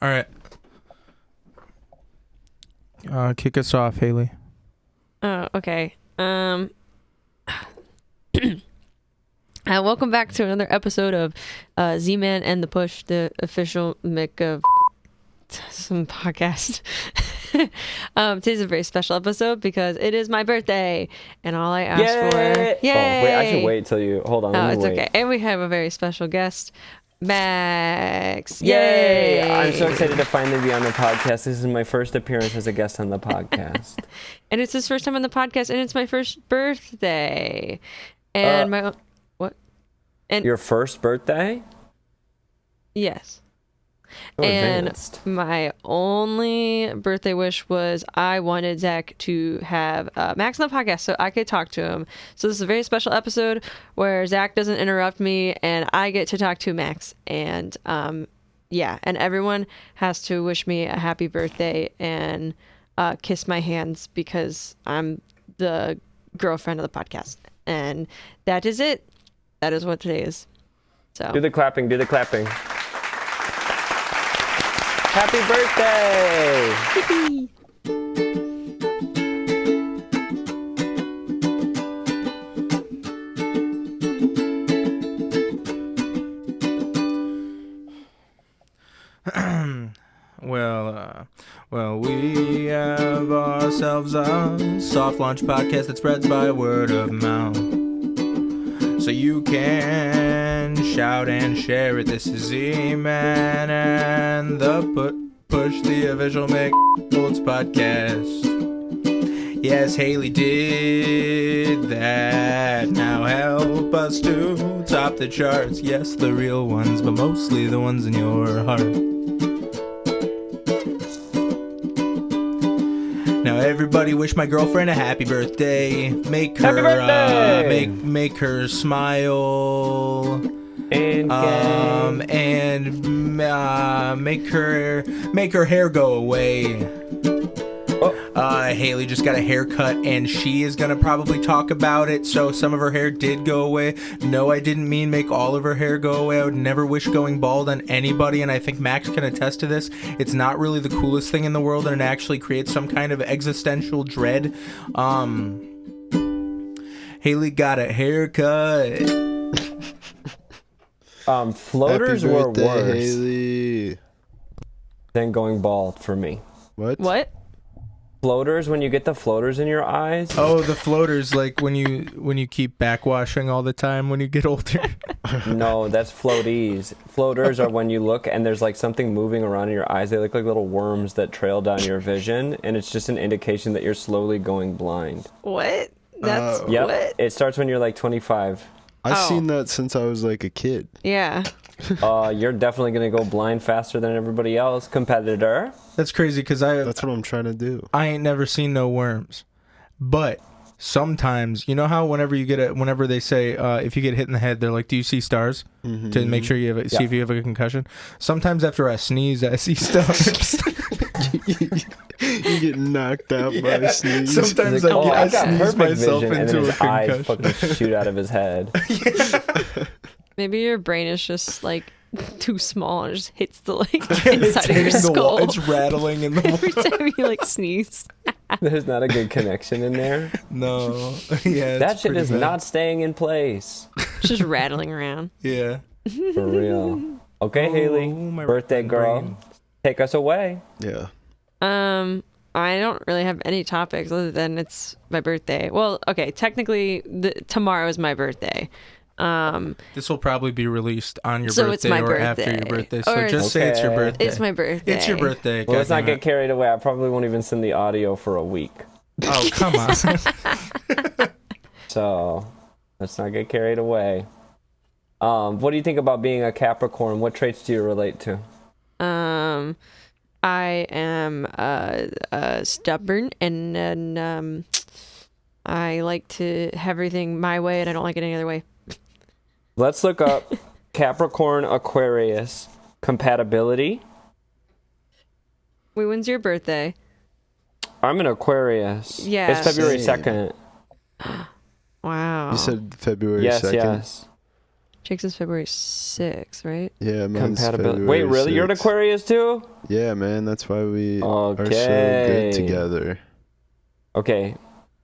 All right. Kick us off, Haley. Oh, okay. Welcome back to another episode of Z-Man and the Push, the official mic of some podcast. Today's a very special episode because it is my birthday, and all I asked for... Yay! Oh, wait, I should wait till you... Hold on, No, let me it's wait. okay. And we have a very special guest, Max. Yay! I'm so excited to finally be on the podcast. This is my first appearance as a guest on the podcast. And it's his first time on the podcast, and it's my first birthday. And what? And your first birthday? Yes. So and advanced. my only birthday wish was I wanted Zach to have Max on the podcast so I could talk to him. So this is a very special episode where Zach doesn't interrupt me and I get to talk to Max. And yeah, and everyone has to wish me a happy birthday and kiss my hands because I'm the girlfriend of the podcast. And that is it. That is what today is. So Do the clapping, do the clapping. Happy birthday! Well, we have ourselves a soft launch podcast that spreads by word of mouth. So you can shout and share it. This is Z-Man and the Push, the official McDonald's podcast. Yes, Haley did that. Now help us to top the charts. Yes, the real ones, but mostly the ones in your heart. Now everybody wish my girlfriend a happy birthday. Make her Happy birthday! Make her smile. And make her hair go away. Haley just got a haircut and she is gonna probably talk about it. So some of her hair did go away. No, I didn't mean make all of her hair go away. I would never wish going bald on anybody, and I think Max can attest to this. It's not really the coolest thing in the world, and it actually creates some kind of existential dread. Hailey got a haircut. Floaters Happy were birthday, worse Haley. than going bald for me. what? Floaters, when you get the floaters in your eyes. Oh, the floaters, like when you keep backwashing all the time when you get older. No, that's floaties. Floaters are when you look and there's like something moving around in your eyes. They look like little worms that trail down your vision, and it's just an indication that you're slowly going blind. What? That's Yep. what? It starts when you're like 25. I've Oh. seen that since I was like a kid. Yeah. You're definitely going to go blind faster than everybody else, competitor. That's crazy because That's what I'm trying to do. I ain't never seen no worms, but sometimes you know how whenever they say if you get hit in the head, they're like, "Do you see stars?" To make sure you see if you have a concussion. Sometimes after I sneeze, I see stars. You get knocked out by a sneeze. Sometimes Like, I I've got sneeze perfect myself vision, and into then a his eyes concussion. fucking shoot out of his head. Maybe your brain is just like too small and it just hits the like It's inside of your hitting the wall. skull It's rattling in the every wall. time you like sneeze. There's not a good connection in there. No, yeah, That it's shit pretty is bad. not staying in place. It's just rattling around. Yeah. For real. Okay, Haley, my birthday girl, brain. take us away. Yeah. I don't really have any topics other than it's my birthday. Well, okay, technically tomorrow is my birthday. This will probably be released on your So it's birthday my or after your birthday. birthday. So Or just say it's your Okay. birthday. It's my birthday. It's your birthday. Well, let's not goddammit. get carried away. I probably won't even send the audio for a week. Oh, come on. So let's not get carried away. What do you think about being a Capricorn? What traits do you relate to? I am stubborn and I like to have everything my way and I don't like it any other way. Let's look up Capricorn Aquarius compatibility. Wait, when's your birthday? I'm an Aquarius. Yeah. It's February Same. 2nd. Wow. You said February Yes, 2nd? yes. Jake's is February 6th, right? Yeah, mine's Compatibility. February Wait, really? You're an 6th. Aquarius too? Yeah, man, that's why we are so Okay. good together. Okay.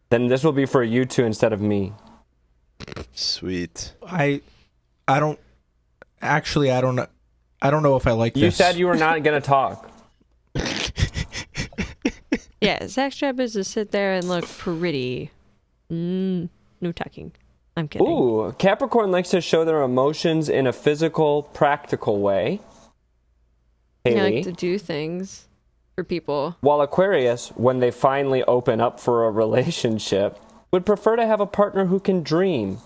Then this will be for you two instead of me. Sweet. I don't actually. I don't know. I don't know if I like this. You said you were not gonna talk. Yeah, Zach's job is to sit there and look pretty. No talking. I'm kidding. Ooh, Capricorn likes to show their emotions in a physical, practical way. I Haley. like to do things for people. While Aquarius, when they finally open up for a relationship, would prefer to have a partner who can dream.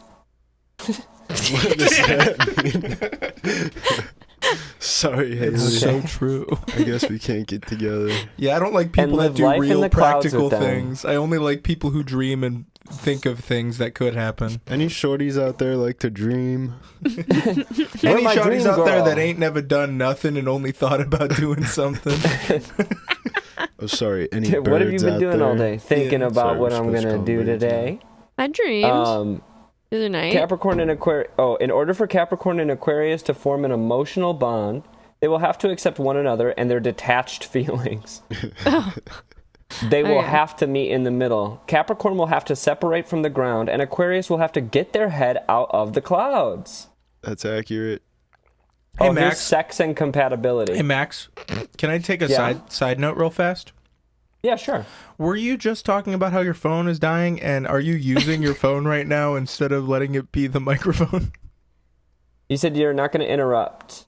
What does that mean? Sorry, Haley. It's so true. I guess we can't get together. Yeah, I don't like people live that do life in real the clouds practical with them. things. I only like people who dream and think of things that could happen. Any shorties out there like to dream? You're Any my shorties dream out there girl. that ain't never done nothing and only thought about doing something. Oh, sorry. Any birds What have you been out doing there? all day? Thinking Yeah. about Sorry, what we're I'm supposed to gonna call do birds today. I dreamed the other night. Capricorn and Aquarius. Oh, in order for Capricorn and Aquarius to form an emotional bond, they will have to accept one another and their detached feelings. They will Okay. have to meet in the middle. Capricorn will have to separate from the ground, and Aquarius will have to get their head out of the clouds. That's accurate. Hey, Here's Max. sex and compatibility. Hey, Max, can I take a Yeah. side note real fast? Yeah, sure. Were you just talking about how your phone is dying, and are you using your phone right now instead of letting it be the microphone? You said you're not going to interrupt.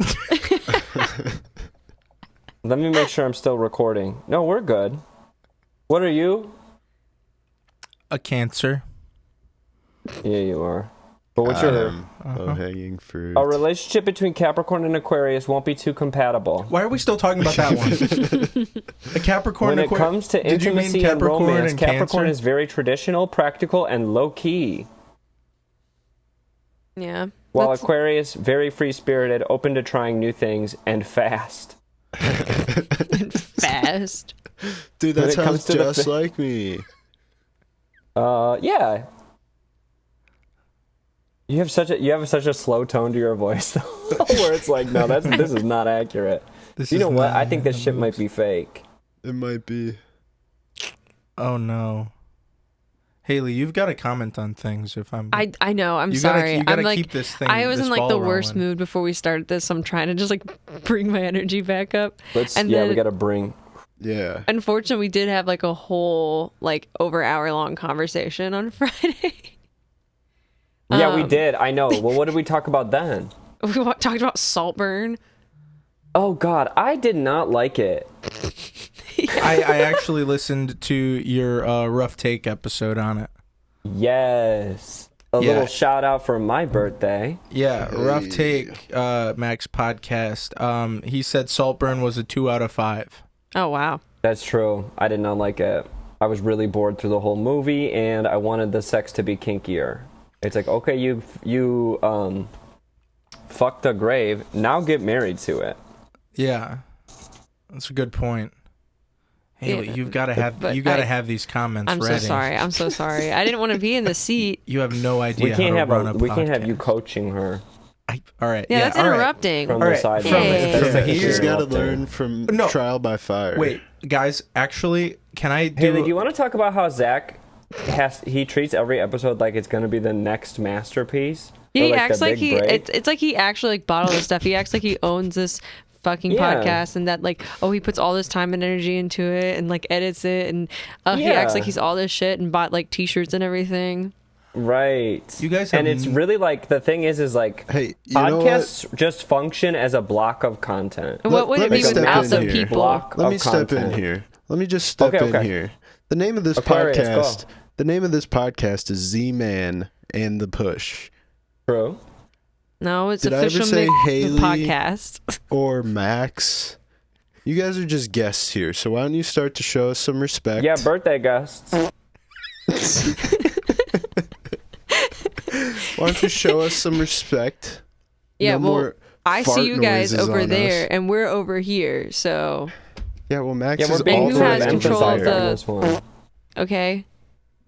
Let me make sure I'm still recording. No, we're good. What are you? A Cancer. Yeah, you are. But what's your... Low-hanging fruit. A relationship between Capricorn and Aquarius won't be too compatible. Why are we still talking about that one? A Capricorn. When it comes to Did you mean intimacy and Capricorn romance, and Capricorn Cancer? is very traditional, practical, and low-key. Yeah. While That's- Aquarius, very free-spirited, open to trying new things, and fast. fast. Dude, when that it comes sounds to the just like me. Yeah. You have such a slow tone to your voice, though, where it's like, no, this is not accurate. You know what? I think this shit might be fake. It might be. Oh no, Haley, you've got to comment on things. If I'm, I know. I'm you gotta- sorry. you gotta I'm like, keep this thing. I was this in like ball the worst rolling. mood before we started this. So I'm trying to just like bring my energy back up. We then- gotta bring. Yeah. Unfortunately, we did have like a whole like over hour-long conversation on Friday. Yeah, we did. I know. Well, what did we talk about then? We talked about Saltburn. Oh God, I did not like it. I actually listened to your rough take episode on it. Yes. A Yeah. little shout out for my birthday. Yeah, rough take, Max podcast. He said Saltburn was a 2 out of 5. Oh wow. That's true. I did not like it. I was really bored through the whole movie, and I wanted the sex to be kinkier. It's like, okay, you fucked a grave. Now get married to it. Yeah, that's a good point. Haley, Yeah, you've got to have but have these comments I'm ready. so sorry. I'm so sorry. I didn't want to be in the seat. You have no idea. We can't how have to run a we can't have you podcast. coaching her All right. Yeah, that's all right. interrupting. from All the right, side. from- Hey. from She's here- got to learn from No. trial by fire. Wait, guys. Actually, can I do? Haley, do you want to talk about how Zach he treats every episode like it's going to be the next masterpiece? He Or, acts the like big break? it's like he actually like bought all this stuff. He acts like he owns this fucking Yeah. podcast and that like he puts all this time and energy into it and like edits it and he acts Yeah. like he's all this shit and bought like t-shirts and everything. Right. You guys and have it's really like the thing is like Hey, you know what? podcasts just function as a block of content. And what would let it me be with step mouths in of here. people? Block Let of me step in content. here. Let me just step Okay, in okay. here. The name of this Aquarius, podcast. go. The name of this podcast is Z-Man and the Push, True. No, it's Did I ever official say Haley? podcast. or Max. You guys are just guests here, so why don't you start to show us some respect? Yeah, birthday guests. Why don't you show us some respect? Yeah, No well, more I fart see you guys noises over on there us. and we're over here. So, Yeah, well, Max Yeah, is we're being all who for has the control of empire. on the- this one. okay.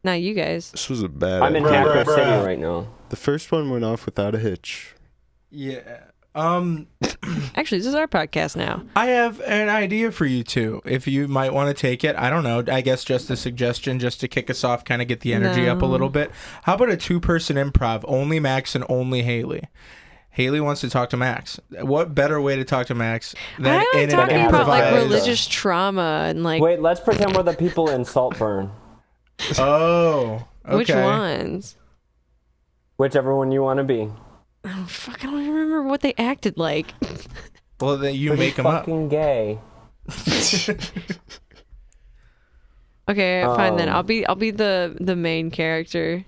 Now you guys. This was a bad I'm in idea. Hacker City right now. The first one went off without a hitch. Yeah. Actually, this is our podcast now. I have an idea for you two. If you might want to take it, I don't know. I guess just a suggestion, just to kick us off, kind of get the energy up a little bit. How about a 2-person improv? Only Max and only Haley. Haley wants to talk to Max. What better way to talk to Max than I like in talking an about like improvised? religious trauma and like Wait, let's pretend we're the people in Saltburn. Oh, okay. which ones? Whichever one you want to be. Oh, fuck, I don't even remember what they acted like. Well, then you Pretty make them up. fucking gay. Okay, fine then. I'll be the main character.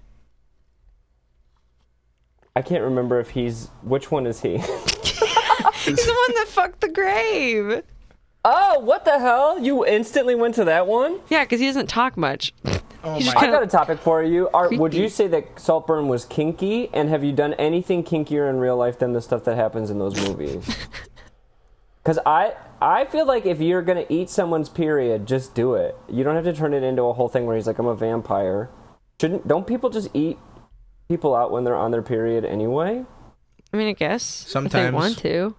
I can't remember if which one is he? He's the one that fucked the grave. Oh, what the hell? You instantly went to that one? Yeah, because he doesn't talk much. Oh He's my! just I kinda- got a topic for you. Would Creepy. you say that Saltburn was kinky? And have you done anything kinkier in real life than the stuff that happens in those movies? Because I feel like if you're going to eat someone's period, just do it. You don't have to turn it into a whole thing where he's like, I'm a vampire. Don't people just eat people out when they're on their period anyway? I mean, I guess Sometimes. if they want to.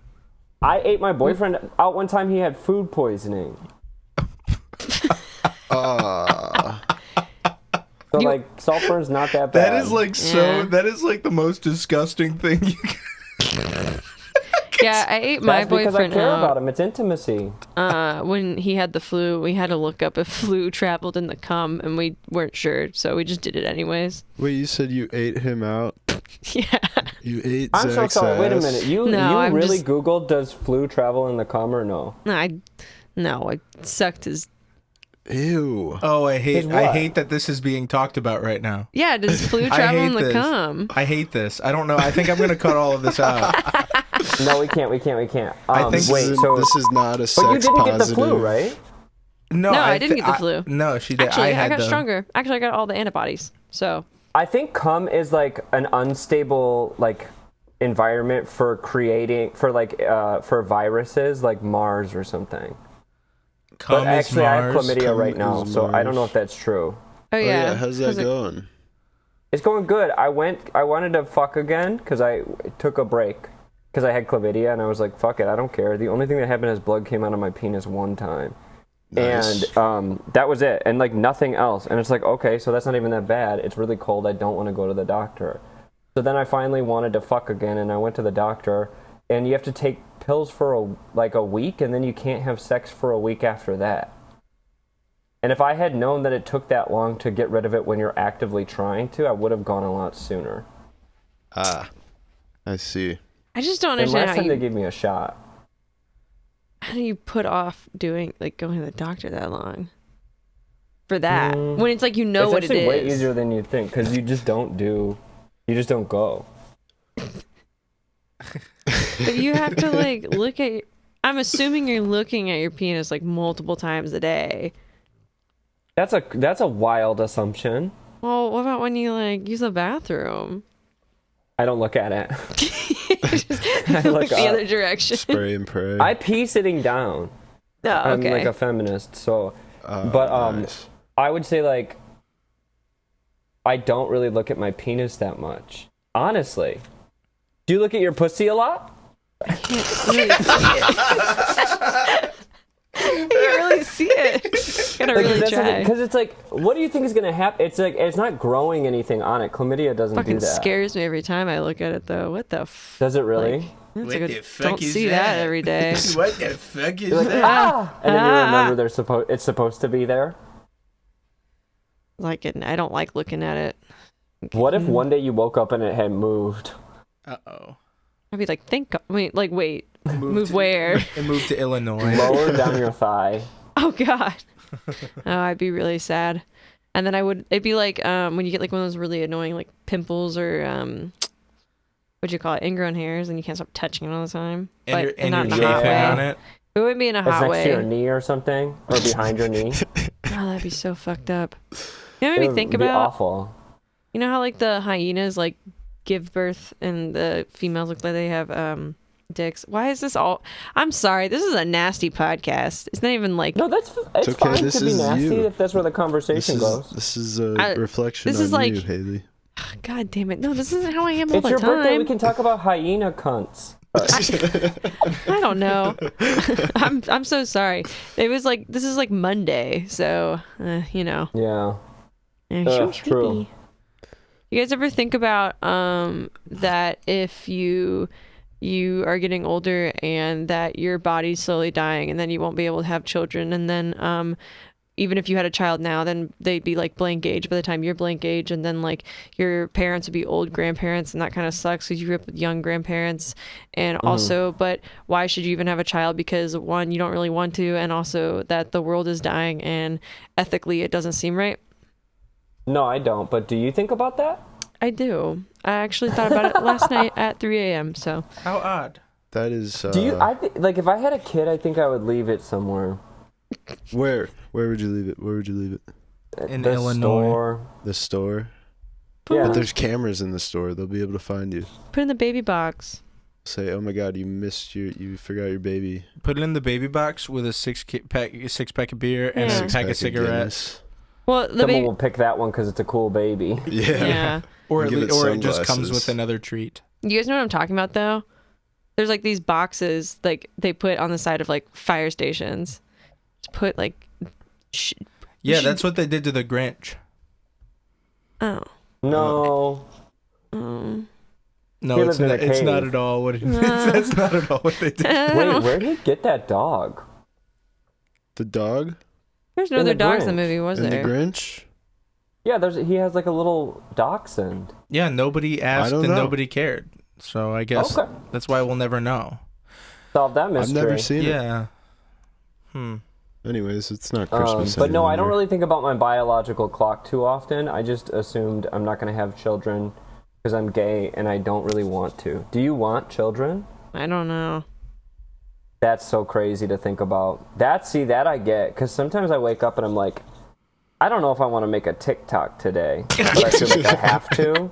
I ate my boyfriend out one time. He had food poisoning. So, like, Saltburn's not that bad. That is like Yeah. That is like the most disgusting thing you can. Yeah, I ate my That's because I boyfriend care about out. him. It's intimacy. When he had the flu. We had to look up if flu traveled in the cum, and we weren't sure, so we just did it anyways. Wait, you said you ate him out? Yeah. You ate I'm so Zach's sorry. Wait a ass? minute. You I'm really just- Googled does flu travel in the cum or no? I sucked his. Ew. Oh, I His hate what? that this is being talked about right now. Yeah, does flu I travel hate in the this. cum? I hate this. I don't know. I think I'm gonna cut all of this out. No, we can't. I think wait. This is not a sex But you didn't positive. get the flu, right? No, No, I didn't get the flu. No, she did. Actually, I had got the, stronger. Actually, I got all the antibodies. So I think cum is like an unstable like environment for creating for viruses like Mars or something. Cum But is actually, I have Mars. chlamydia Cum right now, is so I don't Mars. know if that's true. oh yeah, How's that going? It's going good. I wanted to fuck again because I took a break because I had chlamydia and I was like, fuck it, I don't care. The only thing that happened is blood came out of my penis one time. Nice. And that was it, and like nothing else. And it's like, okay, so that's not even that bad. It's really cold. I don't want to go to the doctor. So then I finally wanted to fuck again, and I went to the doctor. And you have to take pills for a week, and then you can't have sex for a week after that. And if I had known that it took that long to get rid of it when you're actively trying to, I would have gone a lot sooner. Ah, I see. I just don't And understand last how time they you, gave me a shot. how do you put off going to the doctor that long for that when it's like It's what it actually way is. easier than you'd think because you just don't go. But you have to look at. I'm assuming you're looking at your penis multiple times a day. That's a wild assumption. Well, what about when you use the bathroom? I don't look at it. You look look the up. other direction. Spray and pray. I pee sitting down. Oh, I'm okay. like a feminist, so. Nice. I would say I don't really look at my penis that much. Honestly. Do you look at your pussy a lot? I can't really see it. Gotta really try. Because it's like, what do you think is gonna happen? It's like it's not growing anything on it. Chlamydia doesn't Fucking do that. scares me every time I look at it, though. What the? Does it really? It's What like the I fuck don't is see that every day. What the fuck is You're like, that? ah! And then you remember it's supposed to be there. I don't like looking at it. What if one day you woke up and it had moved? Uh-oh. I'd be like, wait, move to- where? It moved to Illinois. Lower down your thigh. Oh God. Oh, I'd be really sad. And then it'd be like when you get one of those really annoying pimples or what'd you call it, ingrown hairs, and you can't stop touching it all the time. And But you're not in a chafing hot way. on it. It wouldn't be in a It's hot next to your way. knee or something, or behind your knee. Oh, that'd be so fucked up. You know what It made me would think be about? awful. You know how the hyenas give birth and the females look like they have dicks? Why is this all? I'm sorry, this is a nasty podcast. It's not even No, it's okay, fine this to be is nasty you. if that's where the conversation goes. This is a reflection this is on like- you, Haley. God damn it. No, this isn't how I am all It's the your time. birthday. We can talk about hyena cunts. I don't know. I'm so sorry. It was like, this is like Monday, so you know. Yeah. I'm so true. sleepy. You guys ever think about that if you are getting older and that your body's slowly dying and then you won't be able to have children, and then even if you had a child now, then they'd be like blank age by the time you're blank age, and then like your parents would be old grandparents, and that kind of sucks because you grew up with young grandparents. And also, but why should you even have a child? Because one, you don't really want to, and also that the world is dying and ethically it doesn't seem right. No, I don't. But do you think about that? I do. I actually thought about it last night at 3 a.m. So How odd. That is. Do you? Like if I had a kid, I think I would leave it somewhere. Where would you leave it? Where would you leave it? In The Illinois. store. The store. Yeah. But there's cameras in the store. They'll be able to find you. put it in the baby box. Say, oh my God, you forgot your baby. Put it in the baby box with a six pack of beer and Yeah. a pack of cigarettes. Well, the Someone baby. will pick that one because it's a cool baby. Yeah. Yeah. Or Give it it just comes sunglasses. with another treat. You guys know what I'm talking about, though? There's like these boxes like they put on the side of like fire stations. Just put like. Yeah, should- that's what they did to the Grinch. Oh. No. Oh. No, He it's lived in not. a It's cave. not at all what. That's not at all what they did. Wait, where did he get that dog? The dog There's no In other the dogs in the Grinch. movie, was and there? the Grinch. Yeah, he has like a little dachshund. Yeah, nobody asked don't and know. nobody cared. So I guess Okay. that's why we'll never know. Solve that I've mystery. never seen it. Yeah. Anyways, it's not Christmas. But no, any I don't longer. really think about my biological clock too often. I just assumed I'm not going to have children because I'm gay and I don't really want to. Do you want children? I don't know. That's so crazy to think about. That I get, because sometimes I wake up and I'm like, I don't know if I want to make a TikTok today, but I feel like I have to.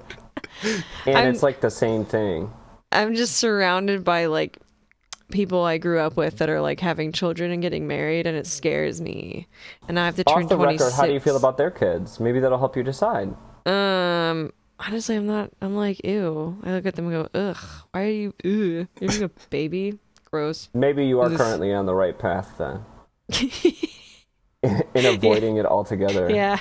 And it's like the same thing. I'm just surrounded by like people I grew up with that are like having children and getting married, and it scares me. And I have to turn Off the 26. record, how do you feel about their kids? Maybe that'll help you decide. Honestly, I'm like, ew. I look at them and go, ugh. Why are you? Ew. You're being a baby. Gross. Maybe you are This- currently on the right path then. In avoiding it altogether. Yeah.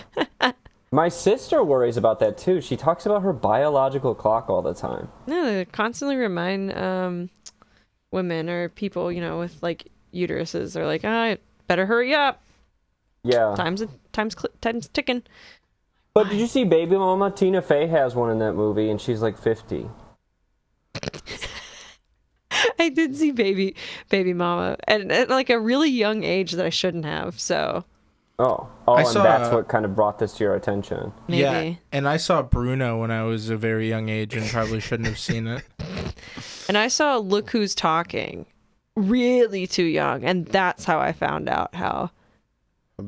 My sister worries about that too. She talks about her biological clock all the time. No, they constantly remind women or people, you know, with like uteruses, are like, better hurry up. Yeah. Time's ticking. But did you see Baby Mama? Tina Fey has one in that movie, and she's like 50. I did see baby mama, and at like a really young age that I shouldn't have. So Oh, I and saw- that's what kind of brought this to your attention. maybe. Yeah, and I saw Bruno when I was a very young age and probably shouldn't have seen it. And I saw Look Who's Talking, really too young, and that's how I found out how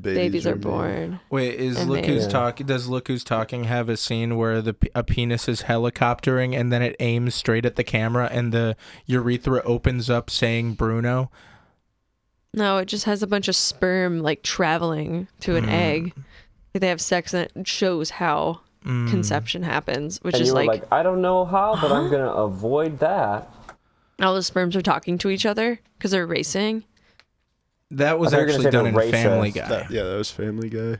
babies are made. born. Wait, And Look they- Who's Talking? Does Look Who's Talking have a scene where a penis is helicoptering and then it aims straight at the camera and the urethra opens up saying Bruno? No, it just has a bunch of sperm like traveling to an egg. Like, they have sex, and it shows how conception happens, which And is you were like, like, I don't know how, but I'm going to avoid that. all the sperms are talking to each other because they're racing. That was I thought you were gonna actually say done they're in Family racist. Guy. That was Family Guy.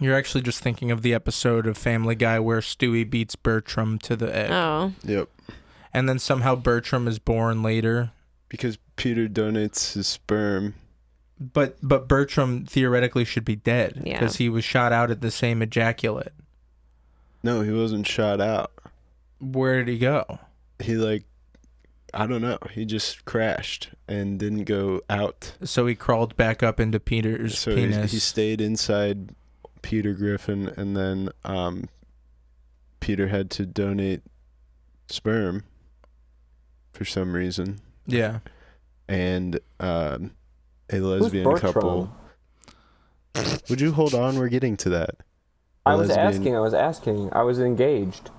You're actually just thinking of the episode of Family Guy where Stewie beats Bertram to the egg. Oh, Yep. And then somehow Bertram is born later. Because Peter donates his sperm. But Bertram theoretically should be dead Yeah. because he was shot out at the same ejaculate. No, he wasn't shot out. Where did he go? He I don't know. He just crashed and didn't go out. So he crawled back up into Peter's So penis. he stayed inside Peter Griffin, and then Peter had to donate sperm for some reason. Yeah. And a lesbian Bertram? couple. Would you hold on? We're getting to that. I was asking. I was engaged.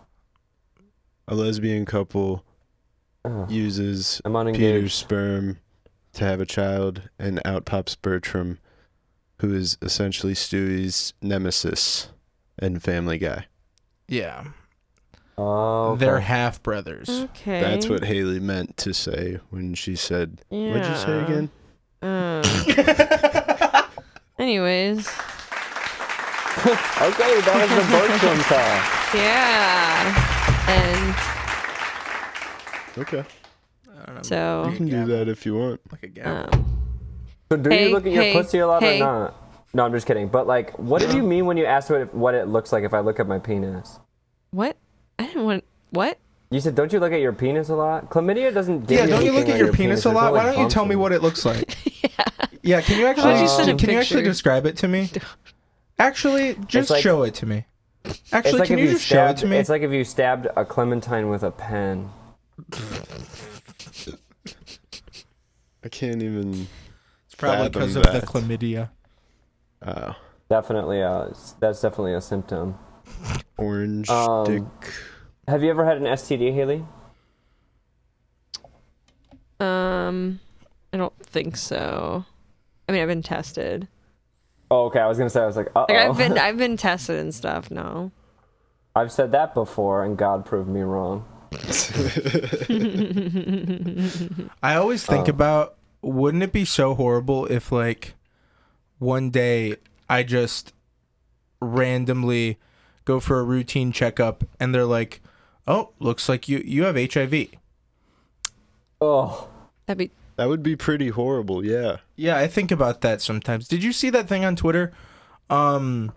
A lesbian couple Ugh, uses I'm unengaged. Peter's sperm to have a child, and out pops Bertram, who is essentially Stewie's nemesis in Family Guy. Yeah. Oh, okay. They're half brothers. Okay. That's what Haley meant to say when she said, what'd you say again? Anyways. Okay, that was the Bertram talk. Yeah. And Okay. I don't know. so. You can do that if you want. Like a gavel. So do Hey, you look at your hey, pussy a lot hey. or not? No, I'm just kidding. But like, what did you mean when you asked what it looks like if I look at my penis? What? I didn't want. What? You said, don't you look at your penis a lot? Chlamydia doesn't give Yeah, you don't you anything look at on your penis a There's lot? no, Why like, don't you tell bumps me in what it. it looks like? Yeah. Yeah, can you Why don't you send a actually picture? describe it to me? Actually, just like- show it to me. It's Actually, like can if you just show it stabbed, to me? it's like if you stabbed a clementine with a pen. I can't even. It's probably fathom because of that. the chlamydia. Definitely, that's definitely a symptom. Orange Um, dick. Have you ever had an STD, Haley? I don't think so. I mean, I've been tested. Oh, okay. I was gonna say, I was like, Like uh-oh. I've been tested and stuff. No. I've said that before, and God proved me wrong. I always think about, wouldn't it be so horrible if, like, one day I just randomly go for a routine checkup and they're like, oh, looks like you have HIV. Oh, That'd be. That would be pretty horrible, yeah. Yeah, I think about that sometimes. Did you see that thing on Twitter? About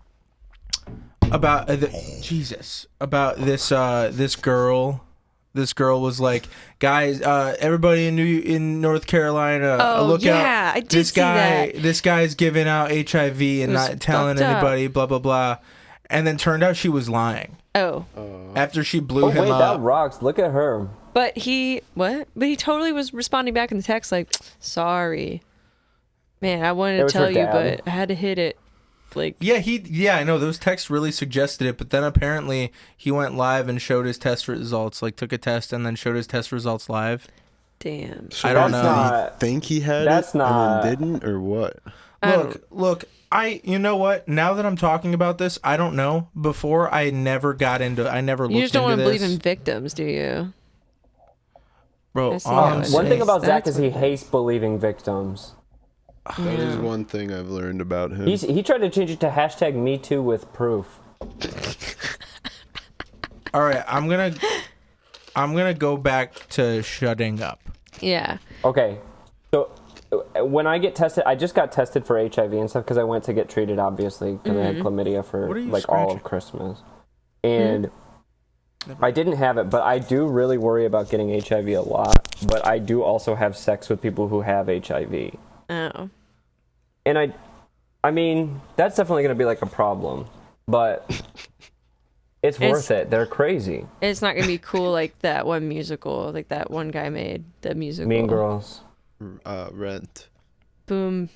about this girl. This girl was like, guys, everybody in North Carolina, Oh, look yeah, out! I did see that. This guy's giving out HIV and was not telling fucked up. anybody. Blah blah blah. And then turned out she was lying Oh. after she blew oh him wait, up. that rocks. Look at her. But he what? But he totally was responding back in the text like, "Sorry, man, I wanted It to was her tell you, dad. but I had to hit it." Like, Yeah, I know those texts really suggested it, but then apparently he went live and showed his test results, like took a test and then showed his test results live. damn. I don't That's know. not- Think he had That's it not- and then didn't, or what? Look, you know what? Now that I'm talking about this, I don't know. Before, I never looked You just don't into want to believe this. in victims, do you? Bro, I see how it honestly, One thing about Zach That's is he what it hates believing victims. That is one thing I've learned about him. He tried to change it to hashtag Me Too with proof. all right, I'm gonna go back to shutting up. Yeah. Okay, so when I get tested, I just got tested for HIV and stuff because I went to get treated, obviously, because I had chlamydia for What are you like all of scratching? Christmas. And I didn't have it, but I do really worry about getting HIV a lot. But I do also have sex with people who have HIV. Oh. And I mean, that's definitely going to be like a problem. But it's worth it. They're crazy. It's not gonna be cool like that one musical, like that one guy made the musical. Mean Girls. Rent. Boom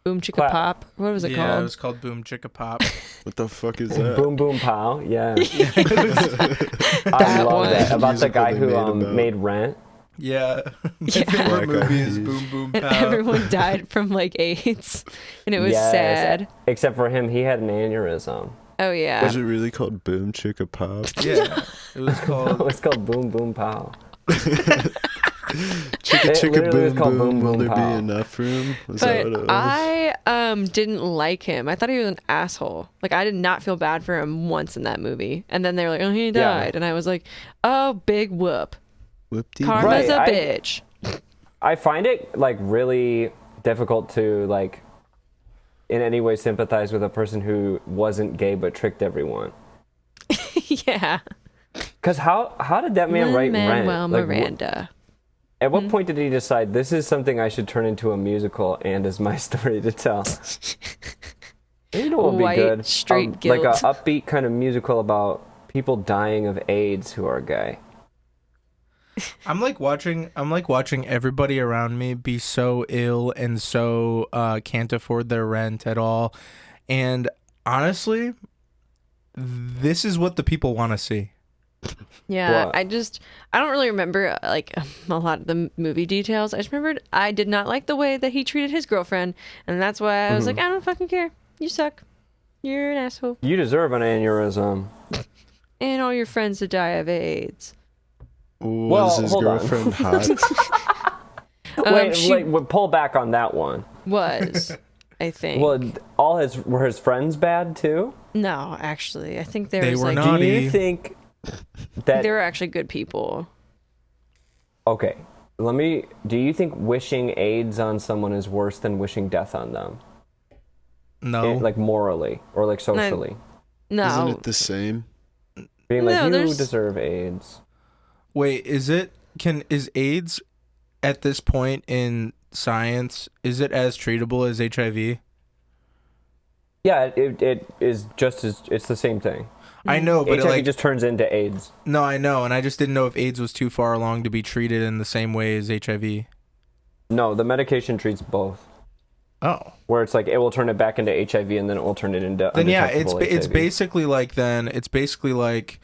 Chicka Clap. Pop. What was it Yeah, called? it was called Boom Chicka Pop. What the fuck is that? Boom Boom Pow. Yeah. I That love one. that. About the Musical guy they who made about- made Rent. Yeah, my Yeah. favorite Black movie Eyed is Peas. Boom Boom And Pow. everyone died from like AIDS, and it was Yes, sad. Except for him, he had an aneurysm. Oh yeah. Was it really called Boom Chicka Pop? Yeah, it was called. It's called Boom Boom Pow. Chicka It Chicka literally is Boom called Boom. Boom Will Boom there Pow. be enough room? Was that what it But was? I didn't like him. I thought he was an asshole. Like I did not feel bad for him once in that movie. And then they were like, "Oh, he died," and I was like, "Oh, big whoop. Whoop-dee. Karma's Right, a bitch." I find it like really difficult to like in any way sympathize with a person who wasn't gay but tricked everyone. Yeah. Because how did that man write Rent? Lin-Manuel Like, Miranda. at what point did he decide this is something I should turn into a musical and is my story to tell? You know what would be White good? straight Like a guilt. upbeat kind of musical about people dying of AIDS who are gay. I'm like watching everybody around me be so ill and so can't afford their rent at all, and honestly, this is what the people want to see. Yeah, What? I don't really remember like a lot of the movie details. I just remembered I did not like the way that he treated his girlfriend, and that's why I was like, I don't fucking care. You suck. You're an asshole. You deserve an aneurysm. and all your friends to die of AIDS. Was his hold on. girlfriend hot? Wait, pull back on that one. Was, I think. Well, were his friends bad too? No, actually, I think there They was were like not. Do you think that? they were actually good people. Okay, do you think wishing AIDS on someone is worse than wishing death on them? No. Like morally or like socially? No, Isn't it the same? Being like, No, you there's- deserve AIDS. Wait, is AIDS at this point in science, is it as treatable as HIV? Yeah, it is just as, it's the same thing. I know, but HIV just turns into AIDS. no, I know, and I just didn't know if AIDS was too far along to be treated in the same way as HIV. No, the medication treats both. Oh. Where it's like it will turn it back into HIV and then it will turn it into Then yeah, undetectable it's HIV. basically like,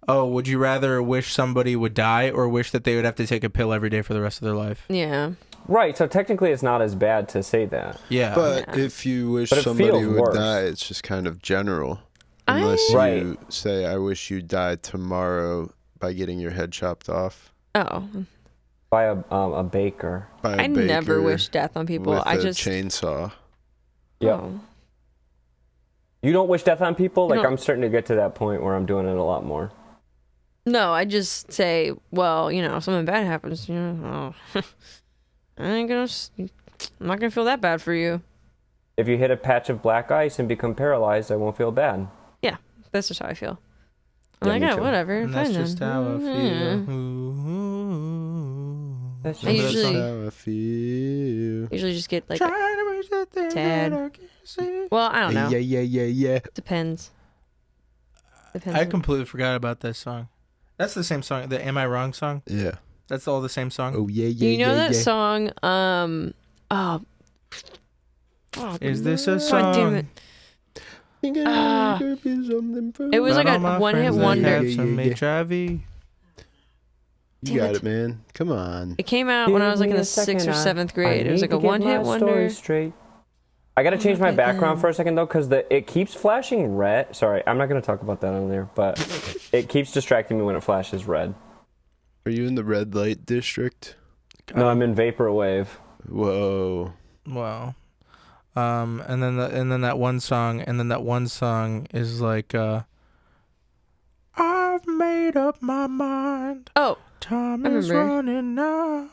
oh, would you rather wish somebody would die or wish that they would have to take a pill every day for the rest of their life? yeah. Right, so technically it's not as bad to say that. Yeah. But Yeah. if you wish But it somebody feels would worse. die, it's just kind of general. I- Unless Right. you say, I wish you died tomorrow by getting your head chopped off Oh, By a baker. by a I baker never wish death on people. with I a just chainsaw. Yep. Oh. You don't wish death on people? Like, No. I'm starting to get to that point where I'm doing it a lot more. No, I just say, well, if something bad happens, oh, I'm not gonna feel that bad for you. If you hit a patch of black ice and become paralyzed, I won't feel bad. That's just how I feel. Yeah, I'm me like, oh, too. whatever. and fine that's then. just how I Mm. feel. Ooh. That's I Remember that usually- song? How I feel. Usually just get like, Trying to reach the thing tad. that I can't see. well, I don't know. Yeah. Depends. Depends. I on- completely forgot about that song. That's the same song, the Am I Wrong song? Yeah. That's all the same song? Oh, yeah. You know that song? Oh, Is this a God song? damn it! Ah. It was About like all my a one-hit friends that wonder. have some HIV. You Damn got it. it, man. Come on. It came out when I was like in the 6th or 7th grade. It was like a one-hit wonder. Straight. I gotta change my background for a second though, because it keeps flashing red. Sorry, I'm not gonna talk about that on there, but it keeps distracting me when it flashes red. Are you in the red light district? No, I'm in vaporwave. Whoa. Wow. And then that one song is like I've made up my mind. Oh, Time I is remember. running out.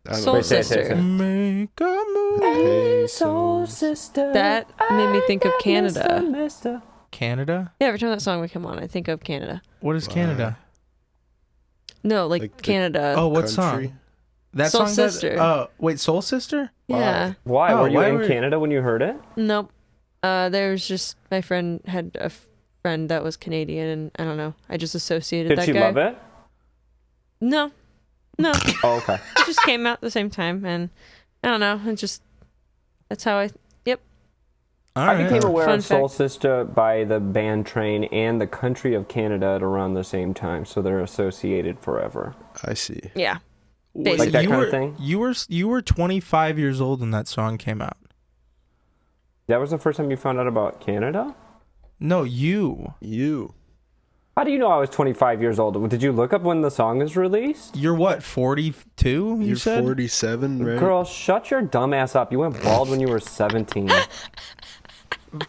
I don't Soul know. Wait, say it, say it, Sister. say it. Make a move. Hey, Soul sister. That made me think of Canada. Mister. Canada? Yeah, every time that song would come on, I think of Canada. What is Why? Canada? No, like Like the- Canada. Oh, what Country? song? That Soul song Sister. Wait, Soul Sister? Yeah. Why? Oh, Were you why in were- Canada when you heard it? Nope. There was just my friend had a friend that was Canadian, and I don't know. I just associated Did that she guy. love it? No, Oh, okay. it just came out at the same time, and I don't know. It just that's how I. All I right. became aware Fun of Soul fact. Sister by the band Train and the country of Canada at around the same time, so they're associated forever. I see. Yeah. Wait, Like that you kind were, of thing? You were 25 years old when that song came out. That was the first time you found out about Canada? No, you. You. How do you know I was 25 years old? Did you look up when the song is released? You're what, 42? You You're said? 47, right? Girl, shut your dumb ass up. You went bald when you were 17.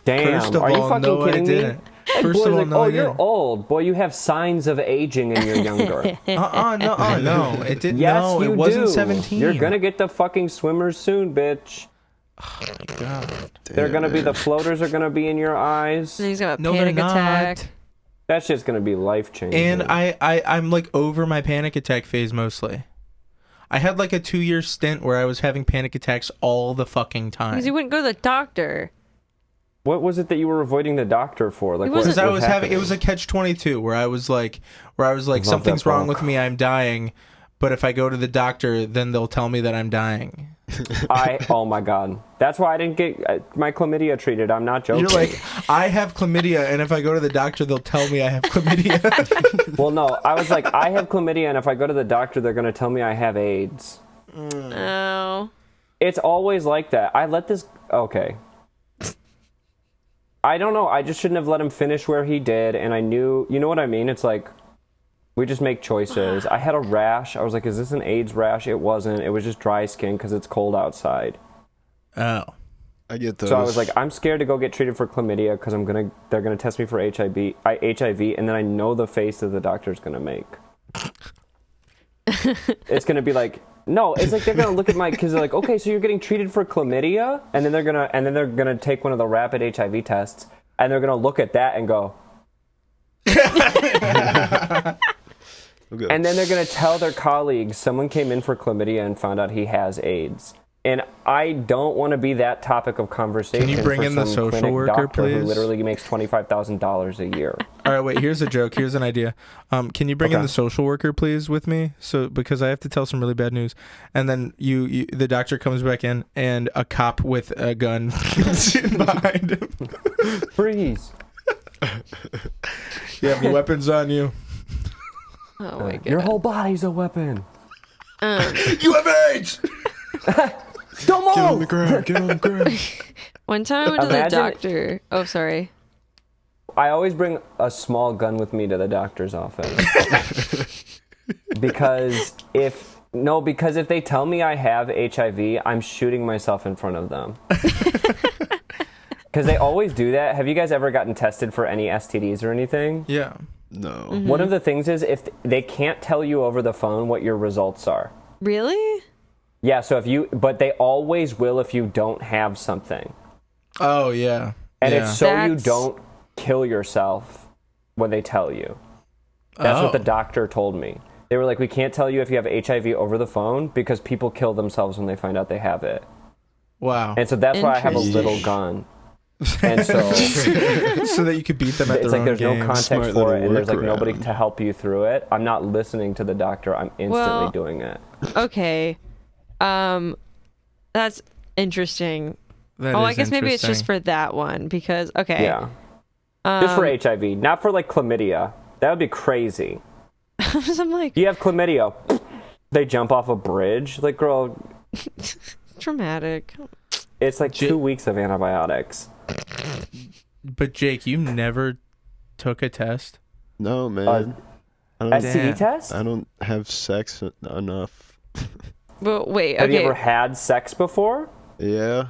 Damn, First of are you all, fucking no, kidding I me? didn't. And First boys of all, like, no, oh, I you're didn't. old. Boy, you have signs of aging and you're younger. No, it didn't. Yes, no, you it wasn't do. 17. You're gonna get the fucking swimmers soon, bitch. God. They're gonna be the floaters are gonna be in your eyes. And he's got a No, panic they're attack. not. That shit's gonna be life changing. And I'm like over my panic attack phase mostly. I had like a 2-year stint where I was having panic attacks all the fucking time. Because he wouldn't go to the doctor. What was it that you were avoiding the doctor for? Like, He what wasn't- Because I was was having, happening? it was a catch-22 where I was like, Love something's that wrong book. with me, I'm dying. But if I go to the doctor, then they'll tell me that I'm dying. Oh my god, that's why I didn't get my chlamydia treated. I'm not joking. You're like, I have chlamydia, and if I go to the doctor, they'll tell me I have chlamydia. well, no, I was like, I have chlamydia, and if I go to the doctor, they're gonna tell me I have AIDS. Oh. It's always like that. I let this. Okay. I don't know. I just shouldn't have let him finish where he did. And I knew, you know what I mean? It's like, we just make choices. I had a rash. I was like, is this an AIDS rash? It wasn't. It was just dry skin because it's cold outside. Oh. I get those. So I was like, I'm scared to go get treated for chlamydia because they're gonna test me for HIV, and then I know the face that the doctor's gonna make. It's gonna be like, no, it's like they're gonna look at my, because they're like, okay, so you're getting treated for chlamydia, and then they're gonna take one of the rapid HIV tests, and they're gonna look at that and go, Okay. and then they're gonna tell their colleagues someone came in for chlamydia and found out he has AIDS. And I don't want to be that topic of conversation. Can you bring for in the some social clinic worker, doctor who please? literally makes $25,000 a year. All right, wait. Here's a joke. Here's an idea. Can you bring in the social worker, please, with me? So because I have to tell some really bad news, and then the doctor comes back in, and a cop with a gun behind him. Freeze. You have weapons on you. Oh my god. Your whole body's a weapon. You have AIDS. Don't move. Get on the ground. Get on the ground. One time I went to the Imagine- doctor. Oh, sorry. I always bring a small gun with me to the doctor's office. because if they tell me I have HIV, I'm shooting myself in front of them. Because they always do that. Have you guys ever gotten tested for any STDs or anything? Yeah. No. Mm-hmm. One of the things is if they can't tell you over the phone what your results are. Really? Yeah, but they always will if you don't have something. Oh yeah. And yeah. it's so you That's- don't kill yourself when they tell you. That's what the doctor told me. They were like, we can't tell you if you have HIV over the phone because people kill themselves when they find out they have it. Wow. And so that's why I have a Interesting. little gun. And so So that you could beat them at it's their like own there's no game. context Smart for little it, and there's like nobody workaround. to help you through it. I'm not listening to the doctor. I'm instantly Well- doing it. Okay. That's interesting. That Oh, is I guess maybe it's just interesting. for that one because okay. Yeah. Just for HIV, not for like chlamydia. That would be crazy. So I'm like You have chlamydia. They jump off a bridge. Like, girl, traumatic. it's like 2 weeks of antibiotics. But Jake, you never took a test. No, man. I don't, STD Damn. test? I don't have sex enough. But wait, Have you okay. ever had sex before Yeah.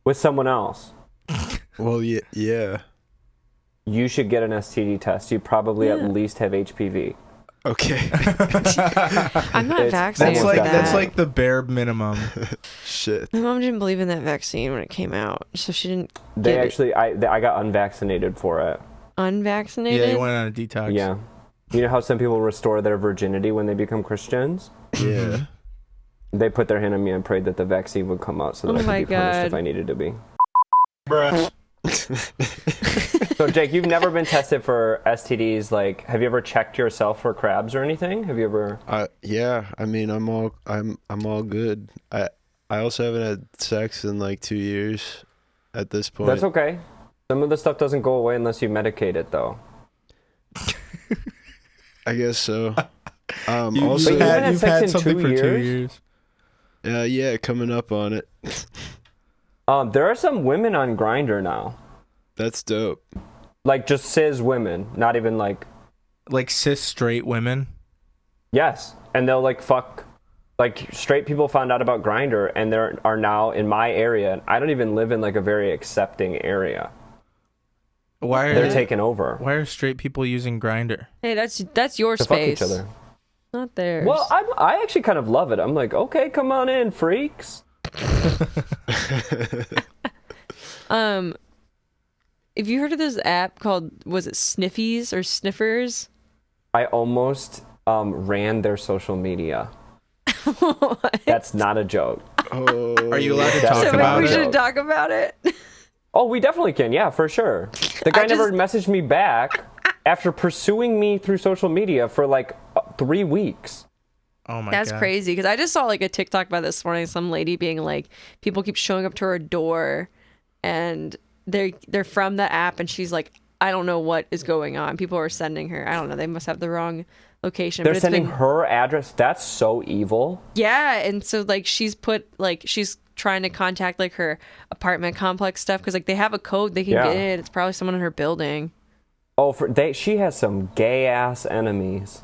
with someone else? Well, yeah. You should get an STD test. You probably at least have HPV. Okay. I'm not It's- vaccinated. That's Almost like for that's that. like the bare minimum. Shit. My mom didn't believe in that vaccine when it came out, so she didn't They get it. actually, I got unvaccinated for it. Unvaccinated. Yeah, you went on a detox. Yeah. You know how some people restore their virginity when they become Christians? Yeah. They put their hand on me and prayed that the vaccine would come out so that Oh I my could be punished if God. I needed to be. So Jake, you've never been tested for STDs. Like, have you ever checked yourself for crabs or anything? Have you ever? Yeah. I mean, I'm all good. I also haven't had sex in like 2 years at this point. That's okay. Some of the stuff doesn't go away unless you medicate it, though. I guess so. You, Also, you haven't had you've sex had in something 2 for 2 years? years. yeah, coming up on it. There are some women on Grindr now, That's dope. like just cis women, not even like Like cis straight women. yes, and they'll like fuck. Like straight people found out about Grindr, and there are now in my area. And I don't even live in like a very accepting area. Why are They're taking over Why are straight people using Grindr? Hey, that's your to fuck space, each other. not theirs. Well, I actually kind of love it. I'm like, okay, come on in, freaks. Have you heard of this app called, was it Sniffies or Sniffers? I almost ran their social media. That's not a joke. Oh. Are you allowed to That's talk So maybe about we it? should talk about it. Oh, we definitely can. Yeah, for sure. The guy never messaged me back after pursuing me through social media for like 3 weeks. Oh my That's god. crazy because I just saw like a TikTok about this morning. Some lady being like, people keep showing up to her door, and they're from the app, and she's like, I don't know what is going on. People are sending her. I don't know. They must have the wrong location. They're but it's sending been, her address. That's so evil. yeah, and so like she's trying to contact like her apartment complex stuff because like they have a code they can get in. It's probably someone in her building. Oh, she has some gay ass enemies.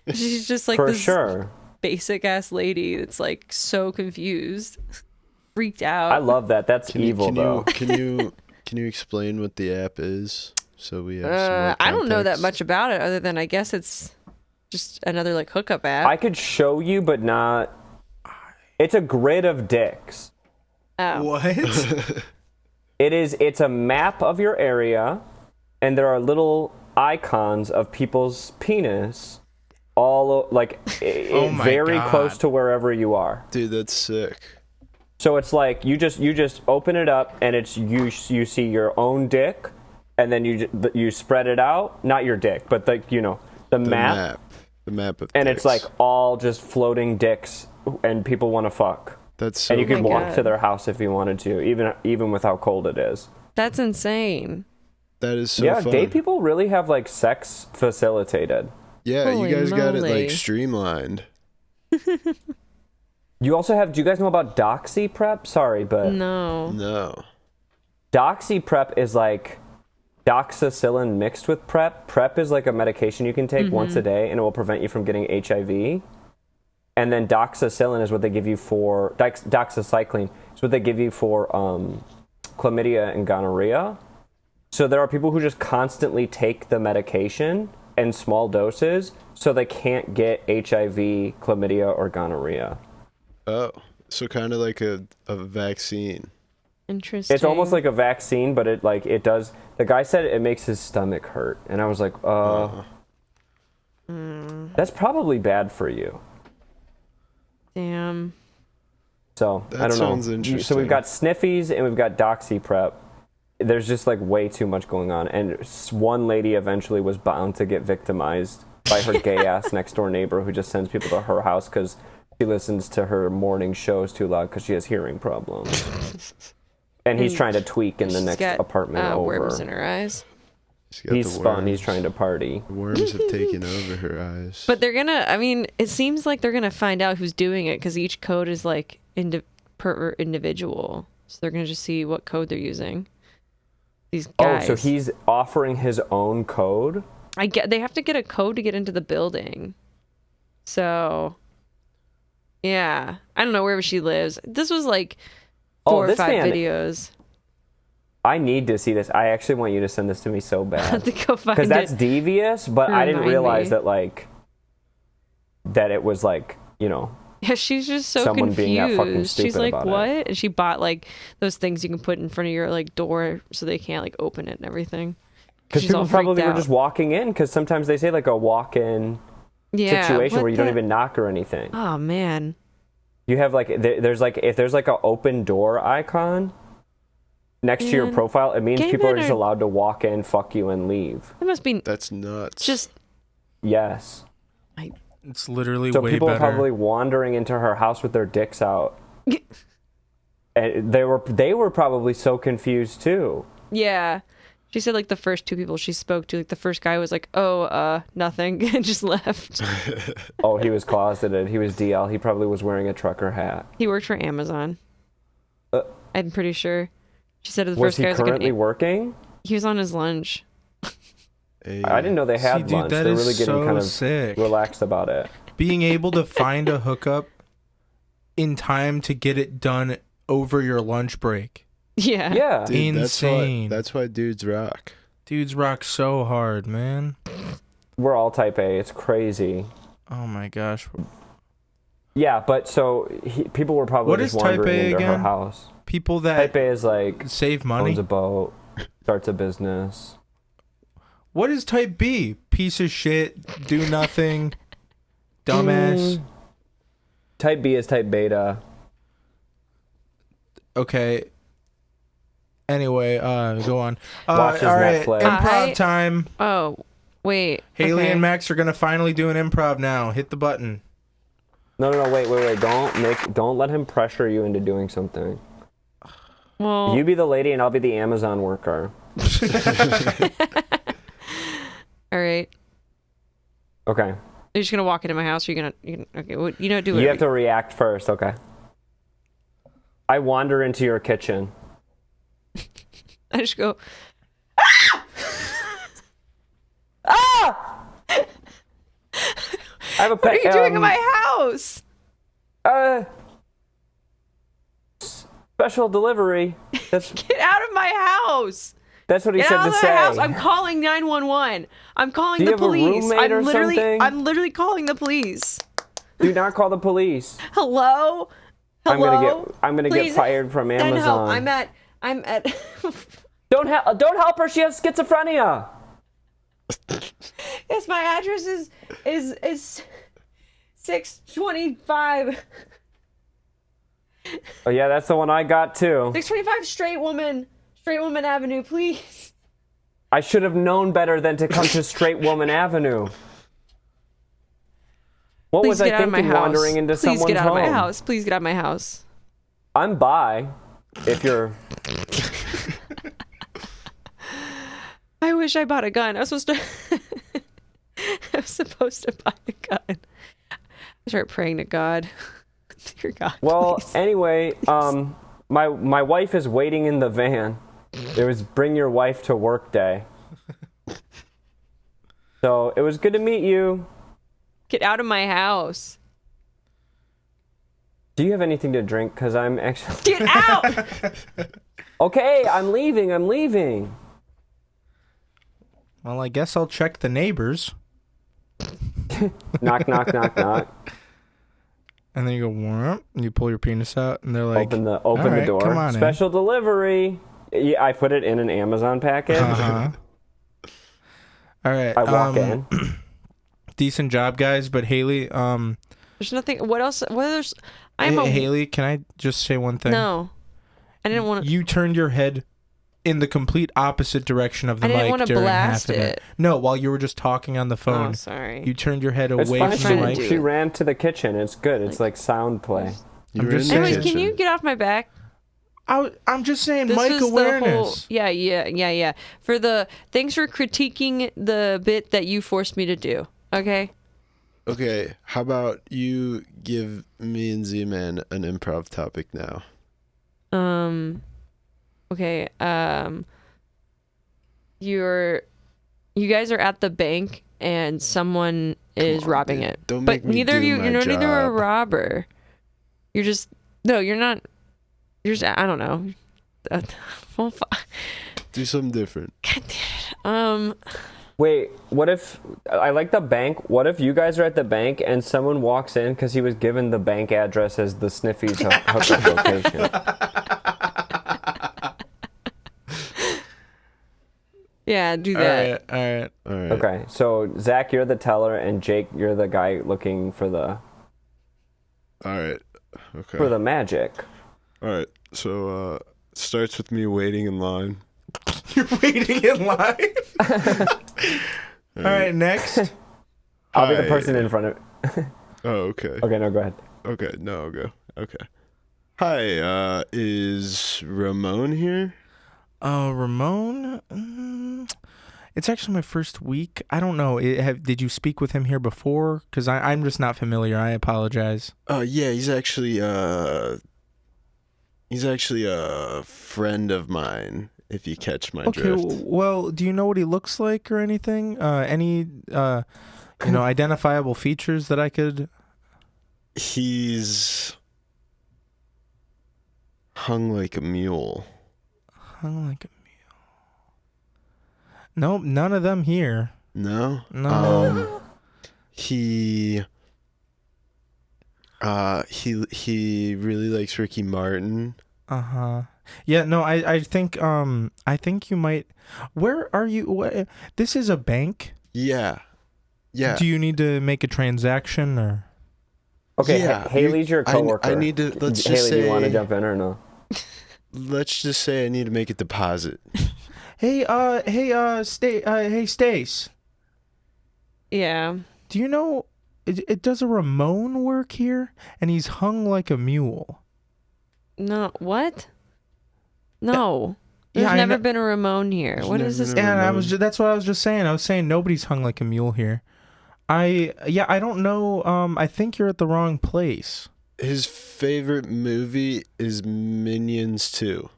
She's just like for this sure. basic ass lady that's like so confused, freaked out. I love that. That's evil though. Can you explain what the app is so we have some more I don't know that context? much about it other than I guess it's just another like hookup app. I could show you, but not. It's a grid of dicks. Oh. What? It's a map of your area, and there are little icons of people's penis, all like Oh my very God. close to wherever you are. Dude, that's sick. So it's like you just open it up, and it's you see your own dick, and then you spread it out. Not your dick, but the map. The map of And dicks. it's like all just floating dicks, and people want to fuck. That's so And you can my walk God. to their house if you wanted to, even with how cold it is. That's insane. that is so fun. Gay people really have like sex facilitated. Yeah, Holy you guys got it moly. like streamlined. You also have. Do you guys know about Doxy Prep? Sorry, but No. No. Doxy Prep is like doxycycline mixed with Prep. Prep is like a medication you can take once a day, and it will prevent you from getting HIV. And then doxycycline is what they give you for doxycycline is what they give you for chlamydia and gonorrhea. So there are people who just constantly take the medication in small doses, so they can't get HIV, chlamydia, or gonorrhea. Oh, so kind of like a vaccine. Interesting. It's almost like a vaccine, but it does. The guy said it makes his stomach hurt, and I was like, that's probably bad for you. damn. So That I don't sounds know. So interesting. we've got sniffies and we've got Doxy Prep. There's just like way too much going on, and one lady eventually was bound to get victimized by her gay ass next door neighbor who just sends people to her house because she listens to her morning shows too loud because she has hearing problems. And he's trying to tweak in the She's next got, apartment over. worms in her eyes. She's got He's the spun. He's worms. trying to party. The worms have taken over her eyes. But they're gonna. I mean, it seems like they're gonna find out who's doing it because each code is like per individual. So they're gonna just see what code they're using. These guys. Oh, so he's offering his own code? They have to get a code to get into the building. So, yeah, I don't know wherever she lives. This was like 4 or this 5 man- videos. I need to see this. I actually want you to send this to me so I have bad. to go find Because that's it. devious, but I didn't Remind realize me. that it was like, Yeah, she's just so someone confused. being that fucking She's stupid like, about it. "What?" And she bought like those things you can put in front of your like door so they can't like open it and everything. Because She's all people probably freaked were out. just walking in, because sometimes they say like a walk-in Yeah, situation what where you don't the- even knock or anything. Oh man. You have like, there's like, if there's like an open door icon next to your Man, profile, it means gay people are men just are- allowed to walk in, fuck you, and leave. That must be That's nuts. just Yes. It's literally So way people better. are probably wandering into her house with their dicks out. And they were probably so confused too. yeah. She said like the first 2 people she spoke to, like the first guy was like, "Oh, nothing," and just left. Oh, he was closeted. He was DL. He probably was wearing a trucker hat. He worked for Amazon. I'm pretty sure. She said the Was first he guy was like currently working? he was on his lunch. Hey, I didn't know they had See, dude, lunch. that They're is really getting so kind of sick. relaxed about it. Being able to find a hookup in time to get it done over your lunch break. Yeah. Yeah. Dude, Insane. That's why dudes rock. Dudes rock so hard, man. We're all type A. It's crazy. Oh my gosh. Yeah, but so people were probably What just is type wandering A into her again? house. People that Type A is like save money. owns a boat, starts a business. What is type B? Piece of shit, do nothing, dumbass. Type B is type beta. Okay. Anyway, go on. Watch his all right, Netflix. improv time. Oh, wait. Haley okay. and Max are gonna finally do an improv now. Hit the button. No, wait. Don't let him pressure you into doing something. Well, You be the lady and I'll be the Amazon worker. all right. Okay. Are you just gonna walk into my house? Or you gonna okay? Well, do it. You have to react first. Okay. I wander into your kitchen. I just go. Ah! I have a pet. What are you doing in my house? Special delivery. Get out of my house. That's what he Get said out to of my say. house. I'm calling 911. I'm calling Do the you have a police. roommate or something? I'm literally calling the police. Do not call the police. Hello? I'm gonna Please, get fired from send help. Amazon. I'm at Don't help her. She has schizophrenia. Yes, my address is 625. Oh yeah, that's the one I got too. 625 Straight Woman Avenue, please. I should have known better than to come to Straight Woman Avenue. What Please was I get out of my thinking house. wandering into Please someone's get out home? of my house. Please get out of my house. I'm bi. If you're I wish I bought a gun. I was supposed to buy a gun. I start praying to God. Dear God. well, please. anyway, my wife is waiting in the van. It was bring your wife to work day. So it was good to meet you. Get out of my house. Do you have anything to drink? Because I'm actually... Get out! Okay, I'm leaving. Well, I guess I'll check the neighbors. Knock, knock, knock, knock. And then you go, "Whoop," and you pull your penis out, and they're like, Open the "All right, door. come on in." Special delivery. Yeah, I put it in an Amazon package. Uh-huh. All right. I walk in. Decent job, guys. But Haley, There's nothing. What else? What others? I'm a. Haley, can I just say one thing? No. I didn't want to. You turned your head in the complete opposite direction of the I didn't mic wanna during blast half of it. No, while you were just talking on the phone. Oh, sorry. You turned your head It's away fine. from the trying to mic. do She it. ran to the kitchen. It's good. It's like sound play. You I'm were just in the saying. Anyways, can you kitchen. get off my back? I'm just saying, This mic was awareness. the whole. Yeah. Thanks for critiquing the bit that you forced me to do. Okay. Okay, how about you give me and Z-Man an improv topic now? Okay. You guys are at the bank and someone is on, robbing dude. it. Don't but make me neither of do you, my you're neither a job. robber. You're just you're not. You're just, I don't know. Well, Do something different. God damn it. Wait, what if... I like the bank. What if you guys are at the bank and someone walks in because he was given the bank address as the Sniffy's hookup location? Yeah, do that. All right. Okay, so Zach, you're the teller, and Jake, you're the guy looking for the All right. Okay. magic. All right. So it starts with me waiting in line. You're waiting in line. All right, next. I'll be the Hi. person in front of... Oh, okay. Okay, no, go ahead. Okay. No, I'll go. Okay. Hi. Is Ramon here? Ramon. It's actually my first week. I don't know. Did you speak with him here before? Because I'm just not familiar. I apologize. Yeah. He's actually a friend of mine. If you catch my Okay. drift. Well, do you know what he looks like or anything? Any identifiable features that I could? He's hung like a mule. Hung like a mule. Nope, none of them here. No. No. He really likes Ricky Martin. Uh-huh. Yeah, no, I think you might. Where are you? This is a bank. Yeah. Yeah. Do you need to make a transaction or? Okay, Yeah, Haley's your coworker. I need to. Let's Haley, just do you want to say. jump in or no? Let's just say I need to make a deposit. Hey, Stace. Yeah. Do you know? It does a Ramon work here, and he's hung like a mule. No, what? No. There's Yeah, I never know- been a Ramon here. There's What is never this? been a- And Ramon. that's what I was just saying. I was saying nobody's hung like a mule here. I don't know. I think you're at the wrong place. His favorite movie is Minions 2.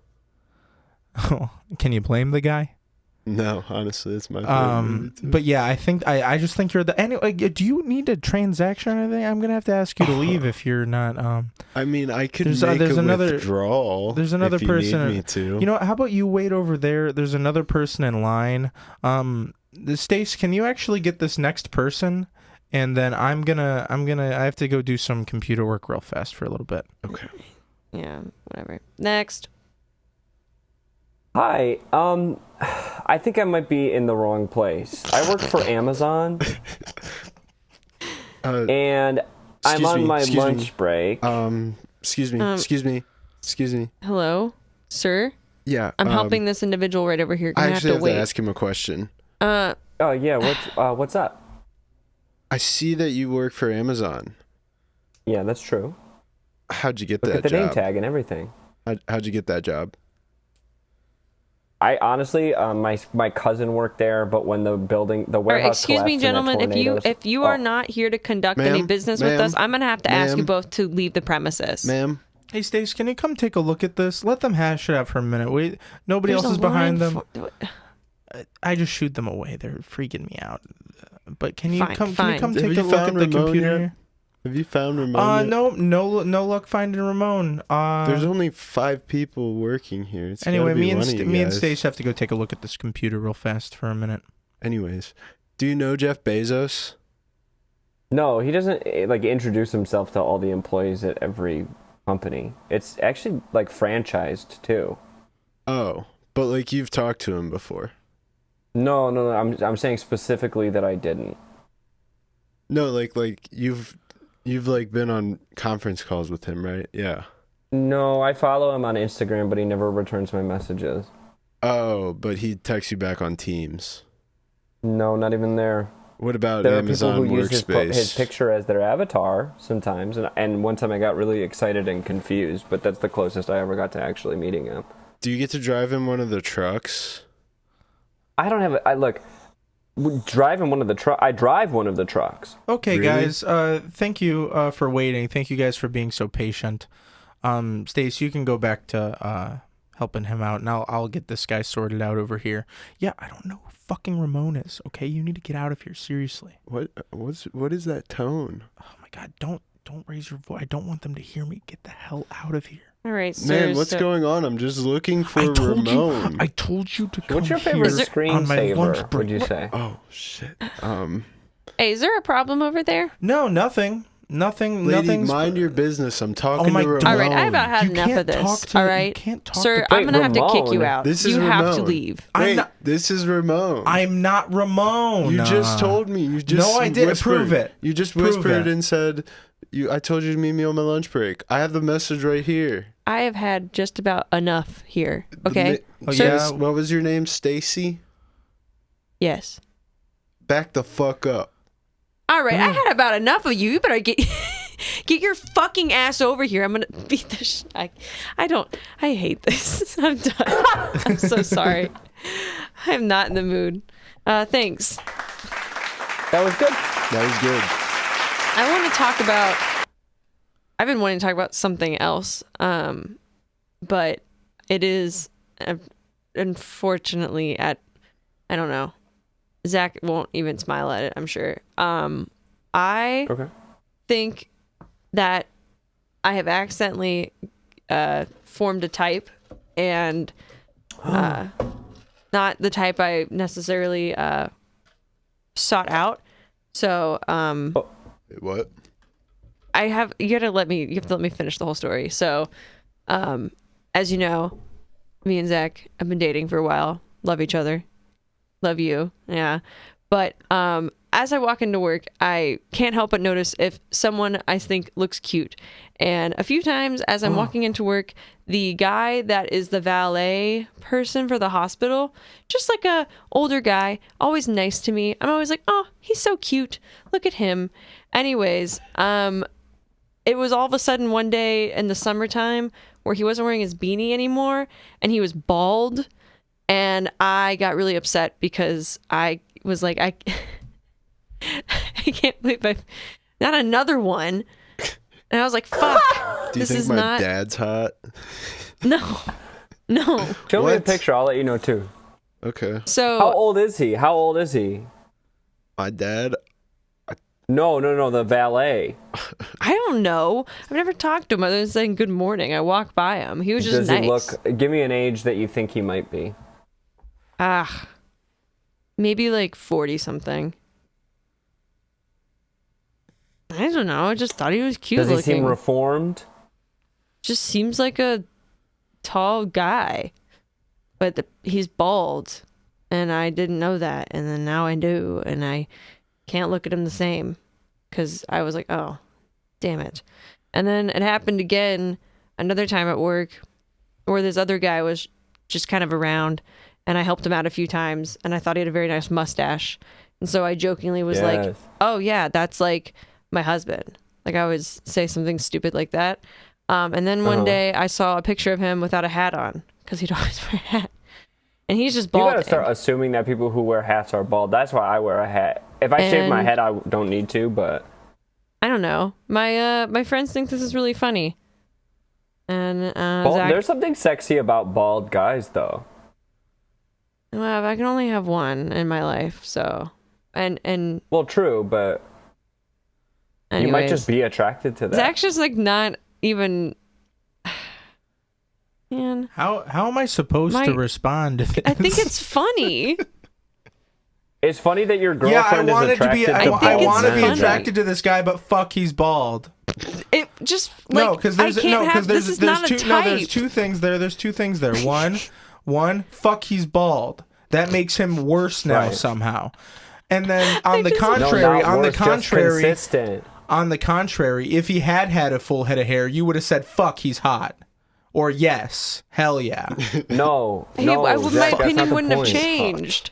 Can you blame the guy? No, honestly, it's my favorite movie too. But yeah, I just think you're the anyway. Do you need a transaction or anything? I'm gonna have to ask you to leave if you're not. I mean, I could there's make another withdrawal. There's another if you person. Need me to. You know, how about you wait over there? There's another person in line. Stace, can you actually get this next person? And then I have to go do some computer work real fast for a little bit. Okay. Yeah, whatever. Next. Hi, I think I might be in the wrong place. I work for Amazon, and I'm on my lunch break. Excuse me. Hello, sir. Yeah. I'm helping this individual right over here. I Gonna actually have to wait. to ask him a question. Oh yeah, what's up? I see that you work for Amazon. Yeah, that's true. How'd you get Look that at the job? name tag and everything. How'd you get that job? I honestly, my cousin worked there, but when the All right, warehouse excuse me, collapsed in that gentlemen. tornadoes- If you are not here to conduct any Ma'am, business with ma'am, us, I'm gonna have to ask you ma'am. both to leave the premises. Ma'am? Hey, Stace, can you come take a look at this? Let them hash it out for a minute. Wait, nobody There's else a is behind line them. I just shoot them away. They're freaking me out. But can you Fine, come? fine. Can you come Have take you a look at found the Ramon computer? yet? Here? Have you found Ramon? Yet? No luck finding Ramon. There's only 5 people working here. It's Anyway, gotta be me one of you and guys. Stace have to go take a look at this computer real fast for a minute. Anyways, do you know Jeff Bezos? No, he doesn't introduce himself to all the employees at every company. It's actually franchised too. Oh, but you've talked to him before. No. I'm saying specifically that I didn't. No, you've been on conference calls with him, right? Yeah. No, I follow him on Instagram, but he never returns my messages. Oh, but he texts you back on Teams. No, not even there. What about There Amazon are people who use Workspace? his picture as their avatar sometimes, and one time I got really excited and confused, but that's the closest I ever got to actually meeting him. Do you get to drive in one of the trucks? I don't have driving one of the trucks. I drive one of the trucks. Okay, Really? guys. Thank you for waiting. Thank you guys for being so patient. Stace, you can go back to helping him out, and I'll get this guy sorted out over here. Yeah, I don't know who fucking Ramon is. Okay, you need to get out of here seriously. What is that tone? Oh my God! Don't raise your voice. I don't want them to hear me. Get the hell out of here. All right, Man, sir. what's going on? I'm just looking for I told Ramon. I told you to come What's your here favorite on my lunch screensaver? break. Would you say? Oh shit. Hey, is there a problem over there? No, nothing. Nothing. Lady, Nothing's. mind your business. I'm talking Oh my to Ramon. All right, I about had You enough can't of this. talk to- all you right, can't talk sir, to- I'm gonna have to kick you Ramon. out. This is you have to Ramon. leave. I'm Wait, not- this is Ramon. I'm not Ramon. You just told me. You just No, I didn't. whispered. Prove it. You just Prove whispered it. and said, I told you to meet me on my lunch break. I have the message right here. I have had just about enough here. Okay. Oh, Sir- yeah. What was your name? Stacy? Yes. Back the fuck up. All right, I had about enough of you. You better get get your fucking ass over here. I'm gonna beat the I hate this. I'm done. I'm so sorry. I'm not in the mood. Thanks. That was good. That was good. I want to talk about. I've been wanting to talk about something else, but it is unfortunately I don't know. Zach won't even smile at it, I'm sure. I Okay. think that I have accidentally formed a type, and not the type I necessarily sought out. So What? you have to let me finish the whole story. So as you know, me and Zach have been dating for a while, love each other, love you, yeah, but as I walk into work, I can't help but notice if someone I think looks cute. And a few times as I'm walking into work, the guy that is the valet person for the hospital, just like a older guy, always nice to me. I'm always like, oh, he's so cute. Look at him. Anyways, it was all of a sudden one day in the summertime where he wasn't wearing his beanie anymore and he was bald. And I got really upset because I was like, I can't believe not another one. And I was like, fuck. Do you this think is my not. dad's hot? No. Show me a What? picture. I'll let you know too. Okay. So How old is he? My dad? No, the valet. I don't know. I've never talked to him other than saying good morning. I walk by him. He was just Does nice. he look? Give me an age that you think he might be. Maybe like 40 something. I don't know. I just thought he was cute Does he looking. seem reformed? Just seems like a tall guy, but he's bald, and I didn't know that, and then now I do, and I can't look at him the same because I was like, oh, damn it. And then it happened again another time at work where this other guy was just kind of around, and I helped him out a few times, and I thought he had a very nice mustache, and so I jokingly was like, Yes. oh yeah, that's like my husband. Like I always say something stupid like that. And then one day I saw a picture of him without a hat on because he'd always wear a hat. And he's just You bald. gotta start assuming that people who wear hats are bald. That's why I wear a hat. If I shave my And- head, I don't need to, but I don't know. My friends think this is really funny. And Zach, there's something sexy about bald guys, though. well, I can only have one in my life, so and Well, true, but anyways, you might just be attracted to that. Zach's just like not even. Man, How am I supposed to respond to this? I think it's funny. It's funny that your Yeah, I girlfriend is wanted to attracted be. to I bald want to be men. attracted to this guy, but fuck, he's bald. It just like No, because I there's can't have. there's This is there's not two a type. no there's two things there. There's two things there. One, fuck, he's bald. That makes him worse now Right. somehow. And then on the just- No, contrary, not on the worse, just contrary, consistent. on the contrary, if he had had a full head of hair, you would have said fuck, he's hot, or yes, hell yeah. No, my Zach, that's not opinion the wouldn't have point. changed.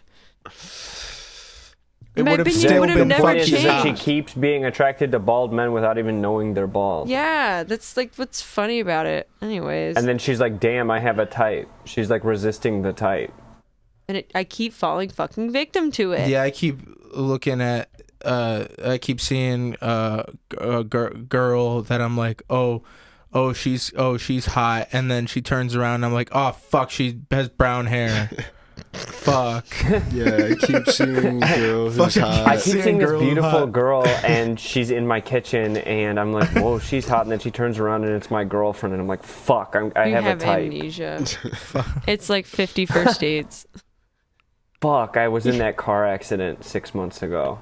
It My would have opinion still would have been never fuck, Point is he's that she hot. keeps being attracted to bald men without even knowing they're bald. Yeah, that's like what's funny about it. Anyways, And then she's like, damn, I have a type. She's like resisting the type. and I keep falling fucking victim to it. Yeah, I keep looking at. I keep seeing a girl that I'm like, oh, she's hot, and then she turns around, and I'm like, oh fuck, she has brown hair. Fuck. Yeah, I keep seeing a girl who's Fucking I hot. keep Seeing seeing this girl beautiful hot. girl, and she's in my kitchen, and I'm like, whoa, she's hot. And then she turns around, and it's my girlfriend, and I'm like, fuck, I You have a type. amnesia. It's like 50 first dates. Fuck, I was in that car accident 6 months ago.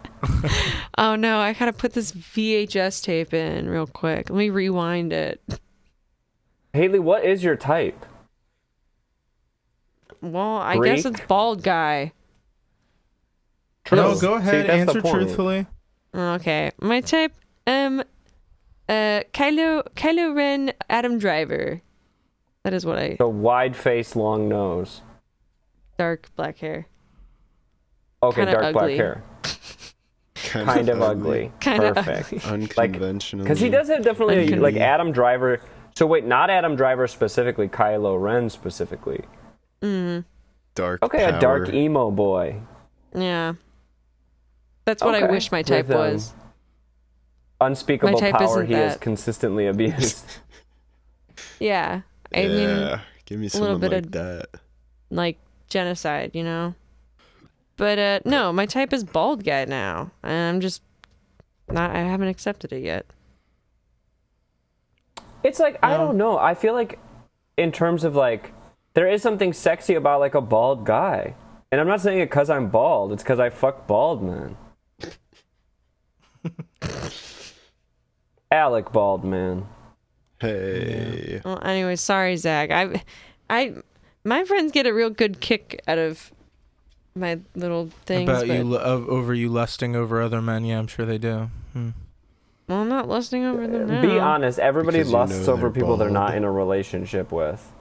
Oh no, I gotta put this VHS tape in real quick. Let me rewind it. Haley, what is your type? Well, I guess Greek? it's bald guy. No, True. go See, ahead, that's the answer point. truthfully. Okay, my type, Kylo Ren, Adam Driver. That is what I The wide face, long nose. dark black hair. Okay, Kinda dark black ugly. hair. Kind of ugly. Kinda Perfect. ugly. Unconventional. Because he does have definitely Unconventional. like Adam Driver. So wait, not Adam Driver specifically, Kylo Ren specifically. dark. Okay, a dark power. emo boy. Yeah. That's what I Okay, wish my type with, was. Unspeakable My type power isn't he has that. consistently abused. Yeah. I Yeah, mean, give me a little someone bit like of- that. like genocide, you know? But no, my type is bald guy now. And I'm just not, I haven't accepted it yet. It's like, I don't know. I feel like in terms of like, there is something sexy about like a bald guy. And I'm not saying it because I'm bald. It's because I fuck bald men. Alec Baldman. Hey. Well, anyway, sorry, Zach. My friends get a real good kick out of my little things. About but, you over you lusting over other men. Yeah, I'm sure they do. well, I'm not listening over them now. Be honest, everybody Because you lusts know over they're people they're bald. not in a relationship with.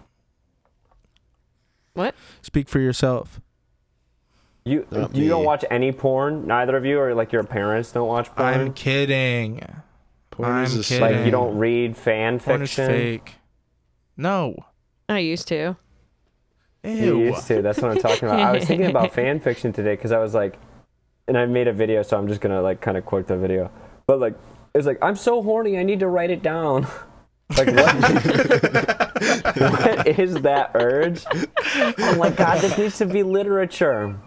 What? Speak for yourself. You Not you don't me. watch any porn? Neither of you, or like your parents don't watch porn? I'm kidding. Porn is I'm a kidding. Like kidding. you don't read fan Porn is fiction? fake. No. I used to. You Ew. used to. That's what I'm talking about. I was thinking about fan fiction today because I was like, and I made a video, so I'm just gonna like kind of quote the video. But like, it's like, I'm so horny, I need to write it down. Like, what? What is that urge? Oh my god, this needs to be literature.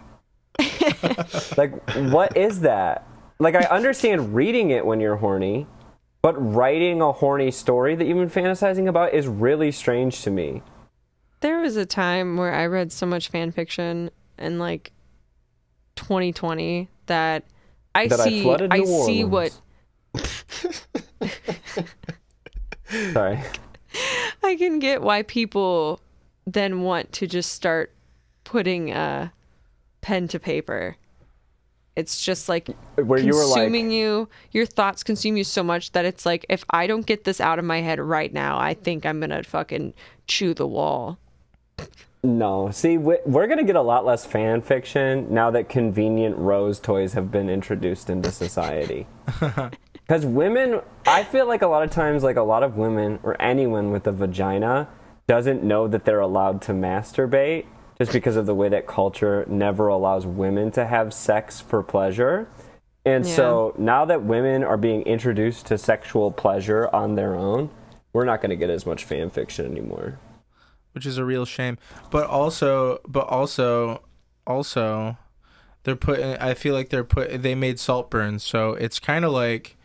Like, what is that? Like, I understand reading it when you're horny, but writing a horny story that you've been fantasizing about is really strange to me. There was a time where I read so much fan fiction in like 2020 that I see what Sorry. I can get why people then want to just start putting pen to paper. It's just like Where you were like, consuming you. Your thoughts consume you so much that it's like, if I don't get this out of my head right now, I think I'm gonna fucking chew the wall. no. See, we're gonna get a lot less fan fiction now that convenient rose toys have been introduced into society. Because women, I feel like a lot of times, like a lot of women or anyone with a vagina doesn't know that they're allowed to masturbate, just because of the way that culture never allows women to have sex for pleasure. And so now that women are being introduced to sexual pleasure on their own, we're not going to get as much fan fiction anymore. Which is a real shame. But also, they're putting, I feel like they made Saltburn. So it's kind of like,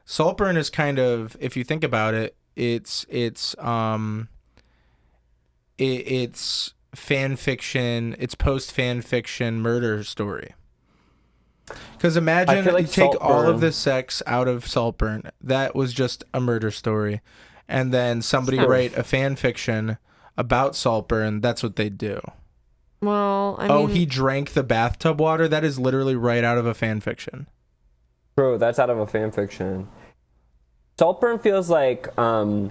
Saltburn is kind of, if you think about it, it's fan fiction, it's post fan fiction murder story. Because imagine like you take all of the sex out of Saltburn, that was just a murder story, and then somebody write a fan fiction about Saltburn, that's what they do. Well, I mean, he drank the bathtub water, that is literally right out of a fan fiction. Bro, that's out of a fan fiction. Saltburn feels like the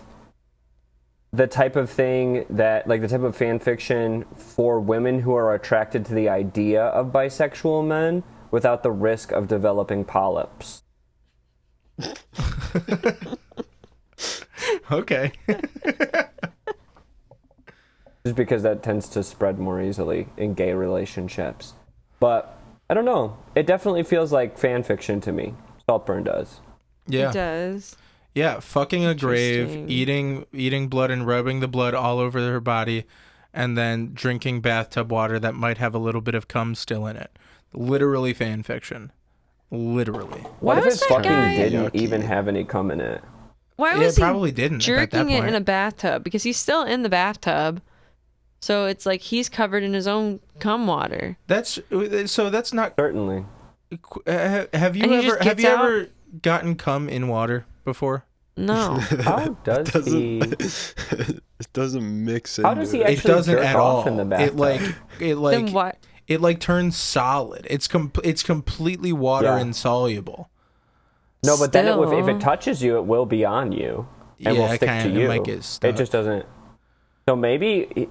type of thing that, like the type of fan fiction for women who are attracted to the idea of bisexual men without the risk of developing polyps. Okay. Just because that tends to spread more easily in gay relationships. But I don't know. It definitely feels like fan fiction to me. Saltburn does. Yeah. it does. Yeah, fucking a grave, eating blood and rubbing the blood all over her body, and then drinking bathtub water that might have a little bit of cum still in it. Literally fan fiction. Literally. What if was it that fucking guy- didn't even have any cum in it? Why It was he probably didn't at that jerking it point. in a bathtub? Because he's still in the bathtub. So it's like he's covered in his own cum water. That's not. Certainly. Have you And he just gets out? ever gotten cum in water before? No. How does he? It doesn't mix in. How does he It actually doesn't jerk at off all. in the bathtub? Then what? It like turns solid. It's completely water Yeah. insoluble. No, but then if Still. it touches you, it will be on you and will Yeah, stick kinda, to it you. might get stuck. It just doesn't. So maybe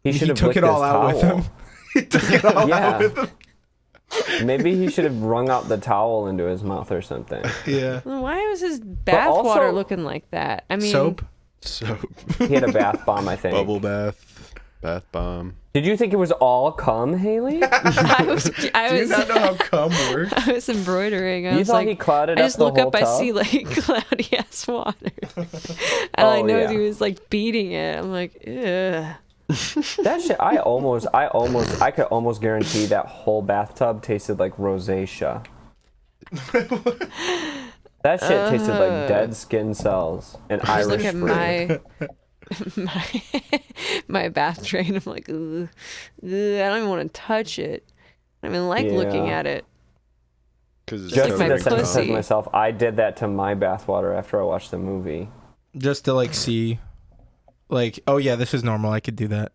he should have took licked it all his out with towel. him. He took it all Yeah. out with him. Maybe he should have wrung out the towel into his mouth or something. Yeah. Why was his bath also- water looking like that? I mean, Soap. Soap, He had a bath bomb, I think. bubble bath, bath bomb. Did you think it was all cum, Haley? I was Do you not know how cum works? I was embroidering. I You was thought like, he clouded I up just the look whole up, I tub? see like cloudy ass water. And I Oh, know yeah. he was like beating it. I'm like, ugh. That shit, I could almost guarantee that whole bathtub tasted like rosacea. That shit tasted like dead skin cells and Just Irish look at fruit. my bath drain. I'm like, ugh, I don't even want to touch it. I don't even like looking Yeah. at it. Because it's Just Just like in my the sense pussy. of myself, I did that to my bathwater after I watched the movie. Just to like see, like, oh yeah, this is normal. I could do that.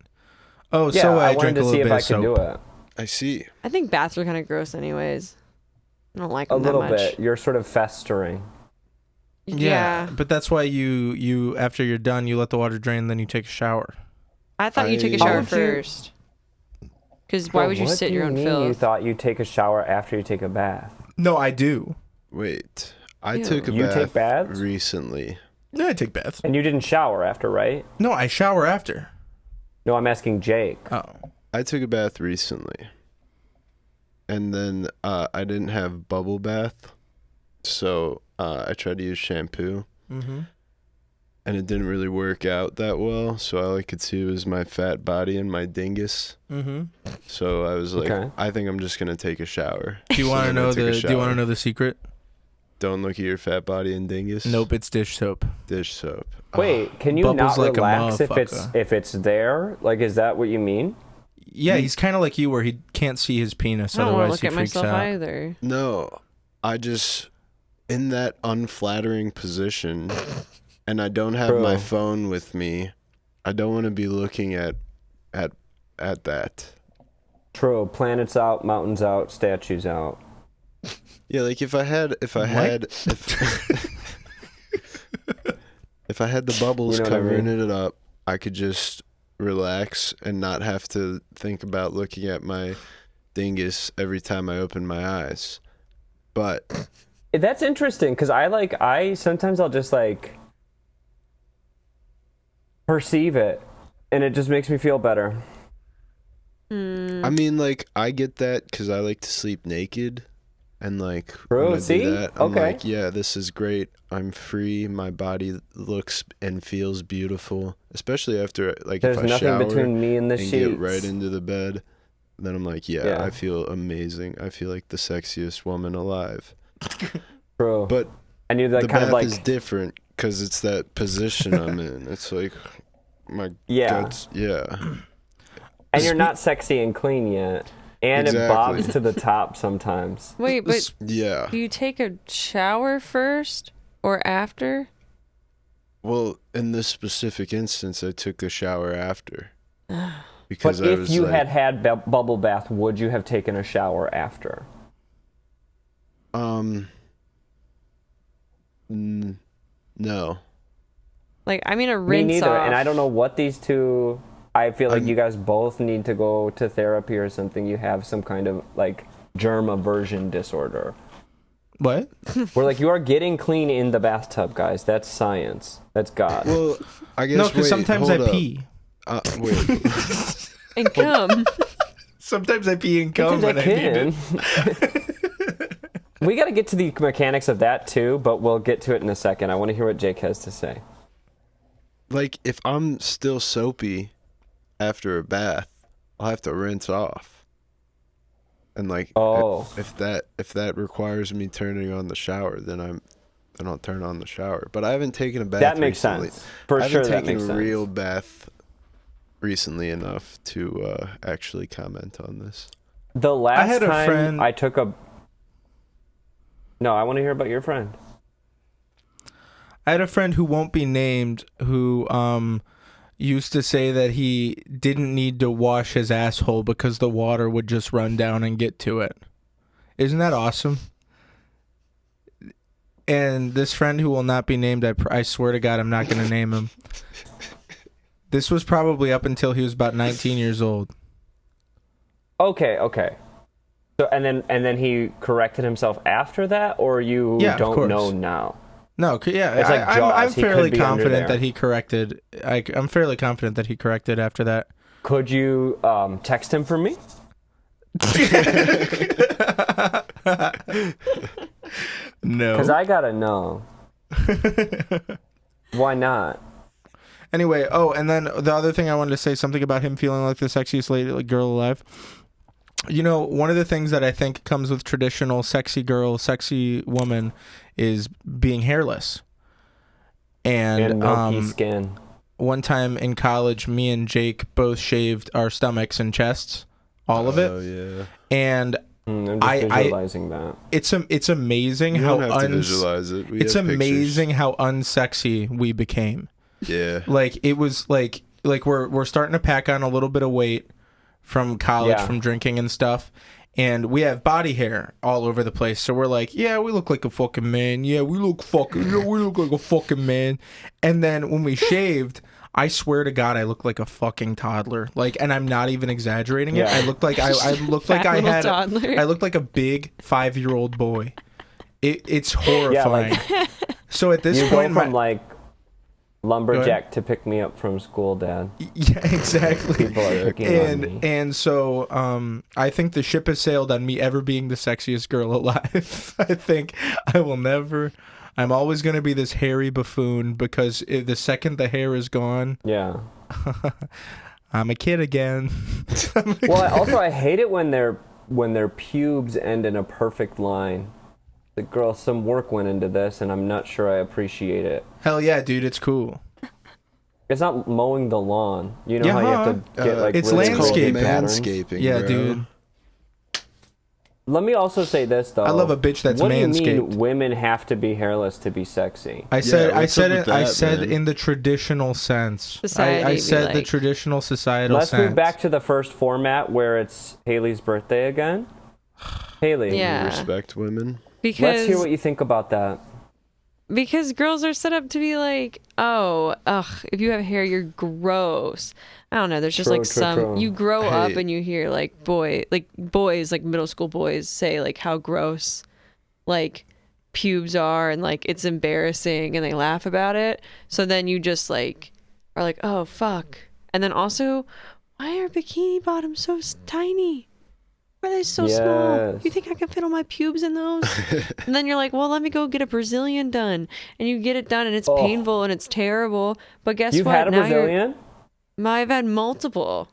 Oh, Yeah, so I I wanted drank a to see little if bit I of could do soap. it. I see. I think baths are kind of gross, anyways. I don't like A them little that much. bit. You're sort of festering. Yeah. But that's why you after you're done, you let the water drain, then you take a shower. I thought you took a I- shower Why would you- first. Because why would you What sit do your own mean filth? You thought you'd take a shower after you take a bath? No, I do. Wait, I Ew. took a You bath take baths? recently. Yeah, I take baths. And you didn't shower after, right? No, I shower after. No, I'm asking Jake. Oh. I took a bath recently. and then I didn't have bubble bath, so I tried to use shampoo, Mm-hmm. and it didn't really work out that well. So all I could see was my fat body and my dingus. Mm-hmm. So I was like, Okay. I think I'm just gonna take a shower. Do you want to know the? Do you want to know the secret? Don't look at your fat body and dingus. Nope, it's dish soap. Dish soap. Wait, can you Bubbles not like a relax motherfucker. if it's there? Like, is that what you mean? Yeah, he's kind of like you, where he can't see his penis. I don't want to Otherwise, look he at freaks myself out. either. No, I just in that unflattering position, and I don't have my Bro. phone with me. I don't want to be looking at that. True. Planets out, mountains out, statues out. Yeah, like if I had if I had the bubbles You know what I covering mean? it up, I could just relax and not have to think about looking at my dingus every time I open my eyes. But That's interesting because I sometimes I'll just like perceive it, and it just makes me feel better. I mean, like, I get that because I like to sleep naked. And, like, Bro, when I see? do that, I'm Okay. like, yeah, this is great. I'm free. My body looks and feels beautiful. Especially after, like, There's if I nothing shower between me and the and sheets. get right into the bed. Then I'm like, yeah, I feel amazing. I feel like the sexiest woman alive. Bro. But and you're like the kind bath of like is different because it's that position I'm in. It's like, my Yeah. guts, yeah. and you're not sexy and clean yet. And Exactly. it bobs to the top sometimes. Wait, but Yeah. do you take a shower first or after? Well, in this specific instance, I took a shower after. Because But I if was you like, had bubble bath, would you have taken a shower after? No. Like, I mean, a Me rinse neither. off. And I don't know what these two. I feel like you guys both need to go to therapy or something. You have some kind of like germ aversion disorder. What? Where like you are getting clean in the bathtub, guys. That's science. That's God. Well, I guess. No, because wait, sometimes I hold up. pee. Wait. And come. Sometimes I pee and come, Sometimes and I I need can. We got to get to the mechanics of that too, but we'll get to it in a second. I want to hear what Jake has to say. Like, if I'm still soapy after a bath, I'll have to rinse off. And like, if that requires me turning on the shower, then I'll turn on the shower. But I haven't taken a bath. That makes recently. sense. For I sure, haven't that taken makes a sense. real bath recently enough to actually comment on this. The last had a time friend- I took a. No, I want to hear about your friend. I had a friend who won't be named who used to say that he didn't need to wash his asshole because the water would just run down and get to it. Isn't that awesome? And this friend who will not be named, I swear to God, I'm not going to name him. This was probably up until he was about 19 years old. Okay. So and then he corrected himself after that, or you Yeah, of don't course. know now? No, yeah, It's like I'm Jaws, he could fairly be under confident there. that he corrected. I'm fairly confident that he corrected after that. Could you text him for me? No. Because I gotta know. Why not? Anyway, and then the other thing I wanted to say something about him feeling like the sexiest girl alive. You know, one of the things that I think comes with traditional sexy girl, sexy woman is being hairless. And milky skin. one time in college, me and Jake both shaved our stomachs and chests, all of it. Oh yeah. And I'm just visualizing that. it's amazing You how don't have to visualize it. We it's have pictures. amazing how unsexy we became. Yeah. Like it was like we're starting to pack on a little bit of weight from college, Yeah. from drinking and stuff, and we have body hair all over the place. So we're like, yeah, we look like a fucking man. Yeah, we look like a fucking man. And then when we shaved, I swear to God, I looked like a fucking toddler. Like, and I'm not even exaggerating it. Yeah. I looked like I looked like Fat I little had. toddler. I looked like a big 5-year-old boy. It's horrifying. So at this You go point, from like Lumberjack to pick me up from school, Dad. Yeah, exactly. People are picking on me. And so I think the ship has sailed on me ever being the sexiest girl alive. I think I'm always going to be this hairy buffoon because the second the hair is gone, yeah, I'm a kid again. Well, I hate it when their pubes end in a perfect line. The girl, some work went into this, and I'm not sure I appreciate it. Hell yeah, dude, it's cool. It's not mowing the lawn. You know how you have to get like it's really landscaping. Manscaping, yeah, bro. dude. Let me also say this though. I love a bitch that's what manscaped. What do you mean women have to be hairless to be sexy? I said man? in the traditional sense. Society I be said the like. traditional societal Let's sense. move back to the first format where it's Haley's birthday again. Haley, Yeah. Respect women. Because let's hear what you think about that. Because girls are set up to be like, oh, if you have hair, you're gross. I don't know. There's just True. you grow up Hey. and you hear like boys, like middle school boys say like how gross like pubes are and like it's embarrassing and they laugh about it. So then you just like are like, oh, fuck. And then also, why are bikini bottoms so tiny? Why are they so small? Yes. You think I can fit all my pubes in those? And then you're like, well, let me go get a Brazilian done. And you get it done and it's painful and it's terrible. But guess You've what? had a Brazilian? I've had multiple.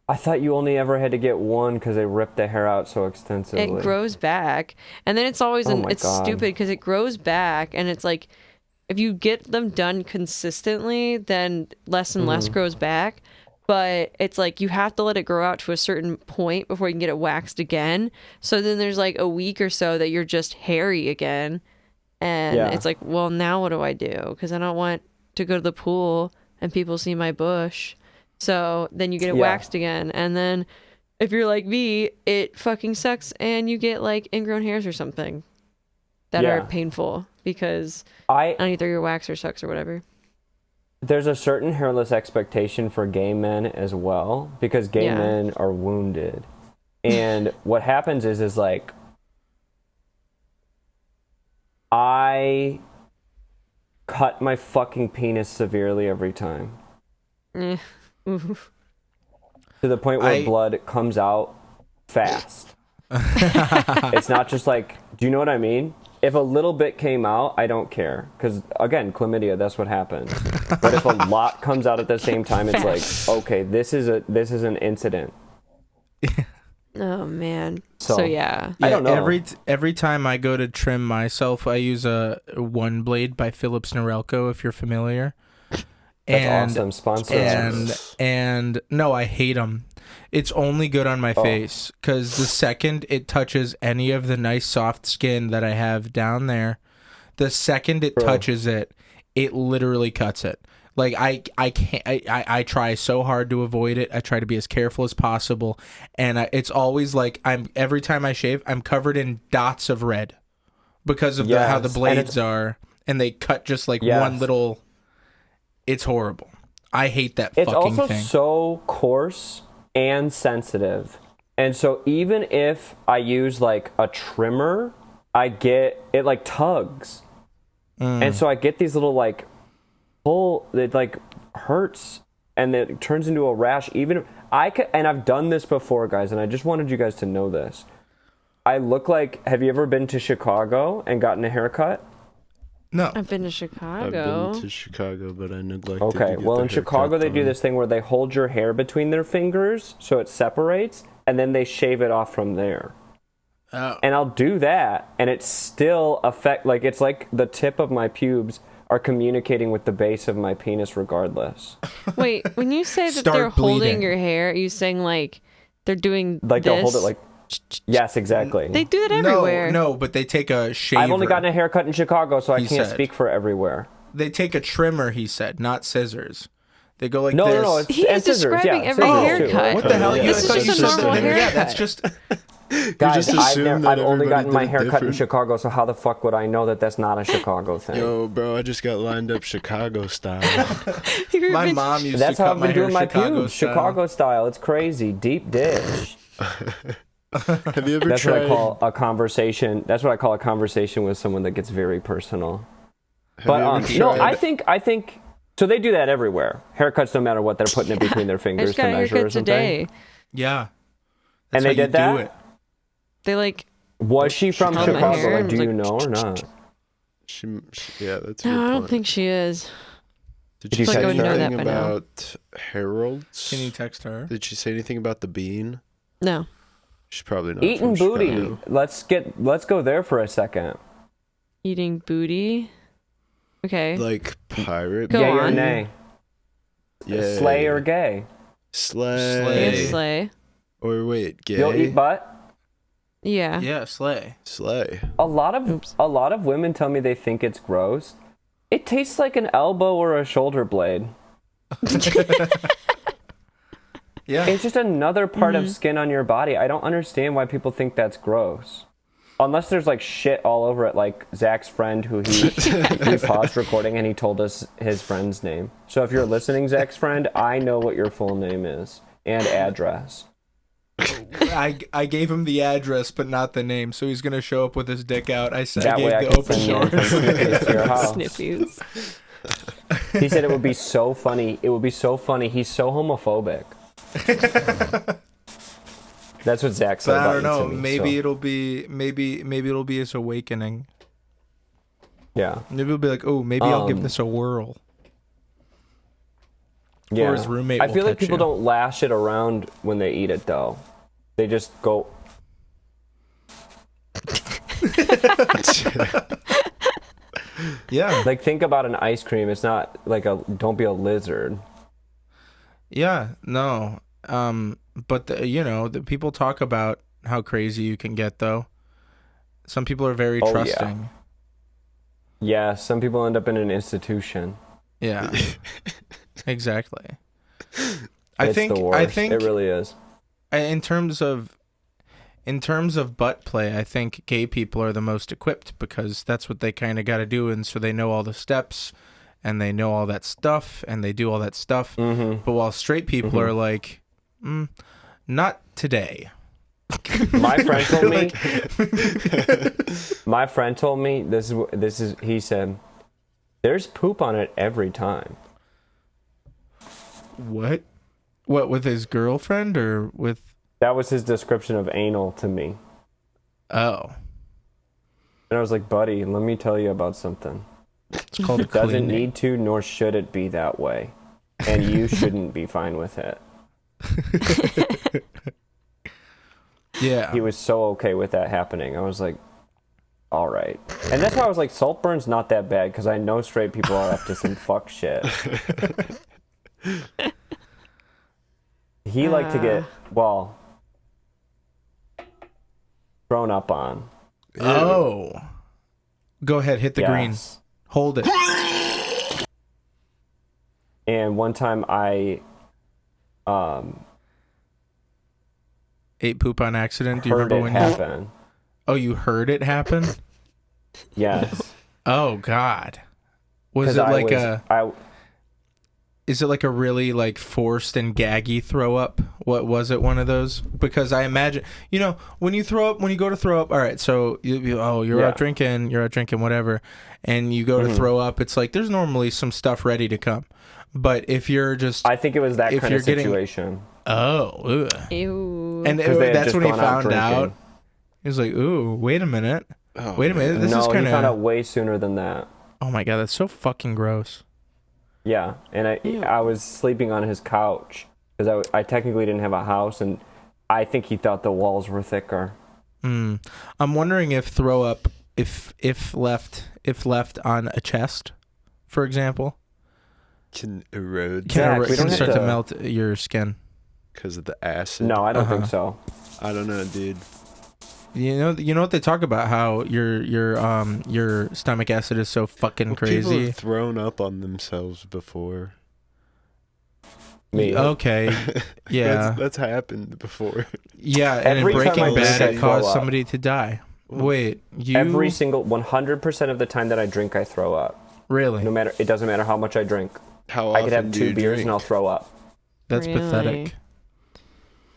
I thought you only ever had to get one because they ripped the hair out so extensively. It grows back. And then it's always, it's God. stupid because it grows back. And it's like, if you get them done consistently, then less and less grows back. But it's like you have to let it grow out to a certain point before you can get it waxed again. So then there's like a week or so that you're just hairy again. And it's like, well, now what do I do? Because I don't want to go to the pool and people see my bush. So then you get it waxed again. And then if you're like me, it fucking sucks and you get like ingrown hairs or something that are painful because either your waxer sucks or whatever. There's a certain hairless expectation for gay men as well because gay men are wounded. And what happens is like I cut my fucking penis severely every time. To the point where blood comes out fast. It's not just like, do you know what I mean? If a little bit came out, I don't care. Because, again, chlamydia, that's what happens. But if a lot comes out at the same time, it's like, okay, this is an incident. Oh, man. So yeah. I don't know. Every time I go to trim myself, I use a One Blade by Philips Norelco, if you're familiar. That's awesome. Sponsor. And no, I hate them. It's only good on my face because the second it touches any of the nice soft skin that I have down there, the second it touches it, it literally cuts it. Like I can't. I try so hard to avoid it. I try to be as careful as possible, and it's always like every time I shave, I'm covered in dots of red because of how the blades are, and they cut just like one little. It's horrible. I hate that fucking thing. It's also so coarse and sensitive. And so even if I use like a trimmer, I get it like tugs. And so I get these little like it like hurts and it turns into a rash. Even and I've done this before, guys, and I just wanted you guys to know this. I look like, have you ever been to Chicago and gotten a haircut? No. I've been to Chicago. I've been to Chicago, but I neglected to Okay, get well, the in Chicago, they do done. this thing where they hold your hair between their fingers so it separates, and then they shave it off from there. Oh. And I'll do that, and it still it's like the tip of my pubes are communicating with the base of my penis regardless. Wait, when you say that Start they're holding bleeding. your hair, are you saying like they're doing Like, this? they'll hold it like... Yes, exactly. They do that everywhere. No, but they take a shaver. I've only gotten a haircut in Chicago, so I He can't said. speak for everywhere. They take a trimmer, he said, not scissors. They go like No, this. no, it's He and is scissors, describing yeah, every scissors too. haircut. What the hell? This is I thought just you a said normal that- Yeah, haircut. that's just... Guys, just assume that I've only everybody gotten my did it haircut in different. Chicago, so how the fuck would I know that that's not a Chicago thing? Yo, bro, I just got lined up Chicago style. My mom used That's to how cut I've my been hair doing my Chicago pubes, style. Chicago style. It's crazy, deep dish. Have you ever That's tried? what I call a conversation. That's what I call a conversation with someone that gets very personal. But no, I think so. They do that everywhere. Haircuts, no matter what, they're putting it between their I fingers just to got a measure or haircut something. today. Yeah. And they did that? Do it. They like. Was she from cut my hair Chicago? and Do was you like, know or not? Yeah, that's a No, good I don't point. think she is. Did you she text say her? I would know anything that by now. about Harold's? Can you text her? Did she say anything about the bean? No. She's probably not. Eating from booty. Chicago. Let's go there for a second. Eating booty. Okay. Like pirate. Go Yay or on. nay? Yeah. Slay or gay? Slay. I guess slay. Or wait, gay. You'll eat butt? Yeah. Yeah, slay. Slay. A lot of women tell me they think it's gross. It tastes like an elbow or a shoulder blade. Yeah. It's just another part of skin on your body. I don't understand why people think that's gross. Unless there's like shit all over it, like Zach's friend who we paused recording and he told us his friend's name. So if you're listening, Zach's friend, I know what your full name is and address. I gave him the address, but not the name, so he's gonna show up with his dick out. I said That I gave way I the can open send you doors. some sniffies to your house. Sniffies. He said it would be so funny. It would be so funny. He's so homophobic. That's what Zach said But I about don't know. you to me, Maybe so. it'll be his awakening. Yeah. Maybe he'll be like, oh, maybe I'll give this a whirl. Yeah. Or his roommate I will feel like touch people you. don't lash it around when they eat it, though. They just go. Yeah. Like, think about an ice cream. It's not like don't be a lizard. Yeah. No. But the people talk about how crazy you can get, though. Some people are very Oh, trusting. Yeah, some people end up in an institution. Yeah. Exactly. It's the worst. I think It really is. in terms of butt play, I think gay people are the most equipped because that's what they kind of got to do, and so they know all the steps and they know all that stuff and they do all that stuff. Mm-hmm. But while straight people are like, not today. My friend told me. My friend told me this is. He said, "There's poop on it every time." What? What, with his girlfriend or with? That was his description of anal to me. Oh, And I was like, buddy, let me tell you about something. it's called It doesn't cleaning. need to, nor should it be that way. And you shouldn't be fine with it. Yeah. He was so okay with that happening. I was like, all right. And that's why I was like, Saltburn's not that bad, because I know straight people are up to some fuck shit. He liked to get, well, thrown up on. Oh. Go ahead, hit the green. Yes. Hold it. And one time I Ate poop on accident. Do you heard remember it when happen. Oh, you heard it happen? Yes. Oh God. Was 'Cause it I like was- is it like a really like forced and gaggy throw up? What was it, one of those? Because I imagine, when you go to throw up, all right, so you're out drinking, whatever, and you go to throw up, it's like there's normally some stuff ready to come. But if you're just I think it was that if kind you're of getting- situation. Ew. And Because they had that's just when he gone out found out. drinking. He was like, ooh, wait a minute. Oh, Wait a minute. man. This No, is kind he found out of. way sooner than that. Oh my God, that's so fucking gross. Yeah, and I was sleeping on his couch because I technically didn't have a house, and I think he thought the walls were thicker. I'm wondering if throw up, if left on a chest, for example, Can erode Zach, we don't can have start to to- melt your skin. because of the acid. No, I don't think so. I don't know, dude. You know what they talk about, how your stomach acid is so fucking People crazy. have thrown up on themselves before. Me. Okay, yeah, that's happened before. yeah, and in Every time Breaking I Bad, drink, it I caused throw up. somebody to die. Wait, you Every single 100% of the time that I drink, I throw up. really? It doesn't matter how much I drink. How I often could have do 2 you beers drink? and I'll throw up. That's Really? pathetic.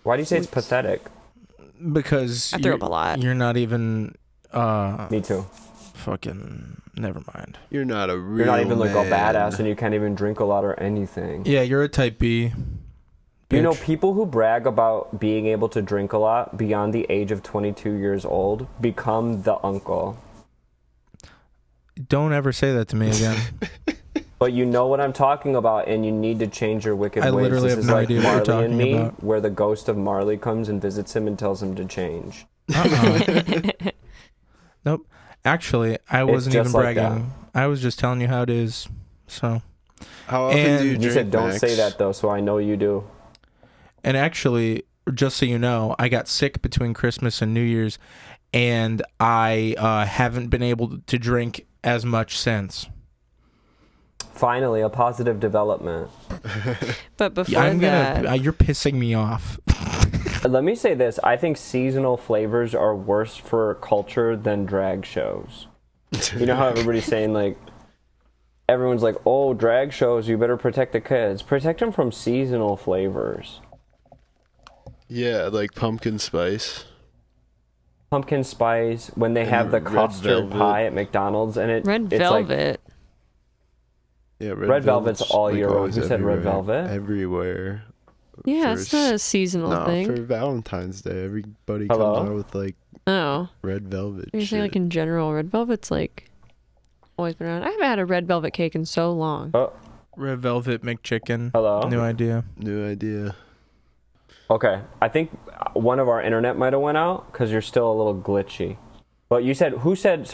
Why do you say it's pathetic? Because I throw up a lot. You're not even Me too. fucking never mind. You're not a real You're not even like a man. badass, and you can't even drink a lot or anything. Yeah, you're a type B. You know, bitch. people who brag about being able to drink a lot beyond the age of 22 years old become the uncle. Don't ever say that to me again. But you know what I'm talking about, and you need to change your wicked I ways. literally This have is no like idea what you're Marley and talking Me, about. where the ghost of Marley comes and visits him and tells him to change. Nope. Actually, I wasn't just even like bragging. I was just telling you how it is. So, How often And do you You drink, said don't Max? say that though, so I know you do. and actually, just so you know, I got sick between Christmas and New Year's, and I haven't been able to drink as much since. Finally, a positive development. But before I'm that, gonna. You're pissing me off. Let me say this. I think seasonal flavors are worse for culture than drag shows. You know how everybody's saying, like, everyone's like, oh, drag shows, you better protect the kids. Protect them from seasonal flavors. Yeah, like pumpkin spice. Pumpkin spice, when they And have the red custard velvet. pie at McDonald's, and red it's like, velvet. Yeah, Red velvet's all like year round. always Who said red everywhere. velvet? Everywhere. Yeah, For it's not a seasonal No, thing. for Valentine's Day, everybody Hello? comes out with like Oh, red velvet. you're saying shit. like in general, red velvet's like always been around. I haven't had a red velvet cake in so long. Oh, Red Velvet McChicken. hello? No idea. New idea. Okay, I think one of our internet might have went out because you're still a little glitchy. But you said, who said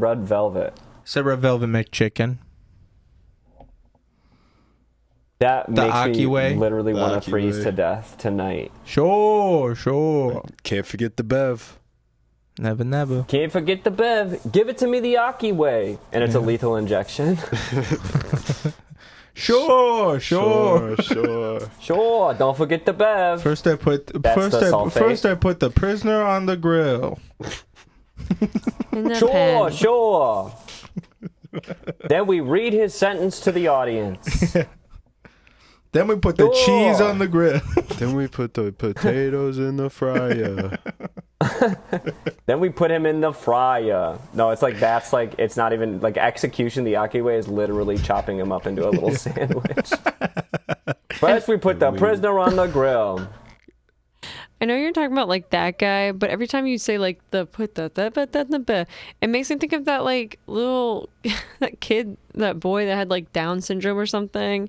red velvet? Said Red Velvet McChicken. That The makes Aki me way? literally The want to Aki freeze way. to death tonight. Sure. Can't forget the bev. Never. Can't forget the bev. Give it to me the Aki way. And it's a Yeah. lethal injection. Sure. Sure. Sure, don't forget the bev. First I put That's the sulfate. first I put the prisoner on the grill. In the Sure, pen. sure. Then we read his sentence to the audience. Then we put the Sure. cheese on the grill. Then we put the potatoes in the fryer. Then we put him in the fryer. No, it's like that's like it's not even like execution. The Aki way is literally chopping him up into a little sandwich. First, we put the prisoner on the grill. I know you're talking about like that guy, but every time you say like the put the it makes me think of that like little that kid, that boy that had like Down syndrome or something.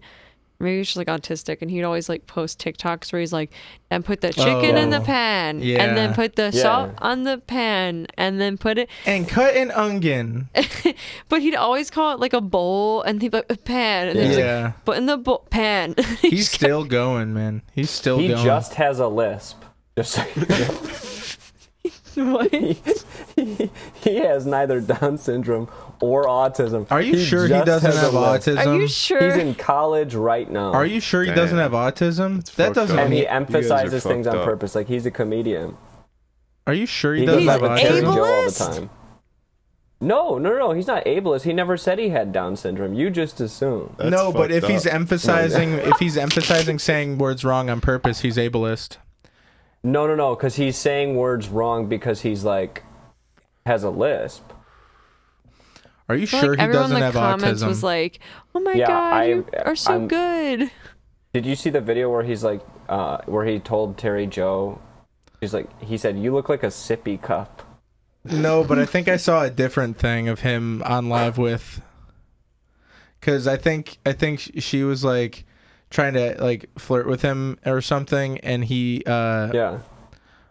Maybe he's just like autistic, and he'd always like post TikToks where he's like, and put the chicken in the pan, and then Yeah. put the salt on the pan, and then put it. And cut an onion. But he'd always call it like a bowl, and he'd be like a pan, and then he's like, Yeah. put in the pan. He's still going, man. He's still He going. just has a lisp. Just so you know. What? He has neither Down syndrome or autism. Are you sure he just doesn't has have a lisp. autism? Are you sure? He's in college right now. Are you sure he doesn't Damn. have autism? That's That fucked doesn't up. And mean. he guys are emphasizes things fucked on up. purpose, like he's a comedian. Are you sure he He doesn't goes have like a Terry autism? Joe all the ableist? time. No, he's not ableist. He never said he had Down syndrome. You just assume. That's No, but fucked if he's up. emphasizing saying words wrong on purpose, he's ableist. No, because he's saying words wrong because he's like has a lisp. Are you I feel sure like he everyone doesn't in the have comments autism? was like, "Oh my Yeah, god, you are so I'm- good." Did you see the video where he's like, where he told Terry Joe, he said, "You look like a sippy cup." No, but I think I saw a different thing of him on live with. Because I think she was like trying to like flirt with him or something, and he Yeah.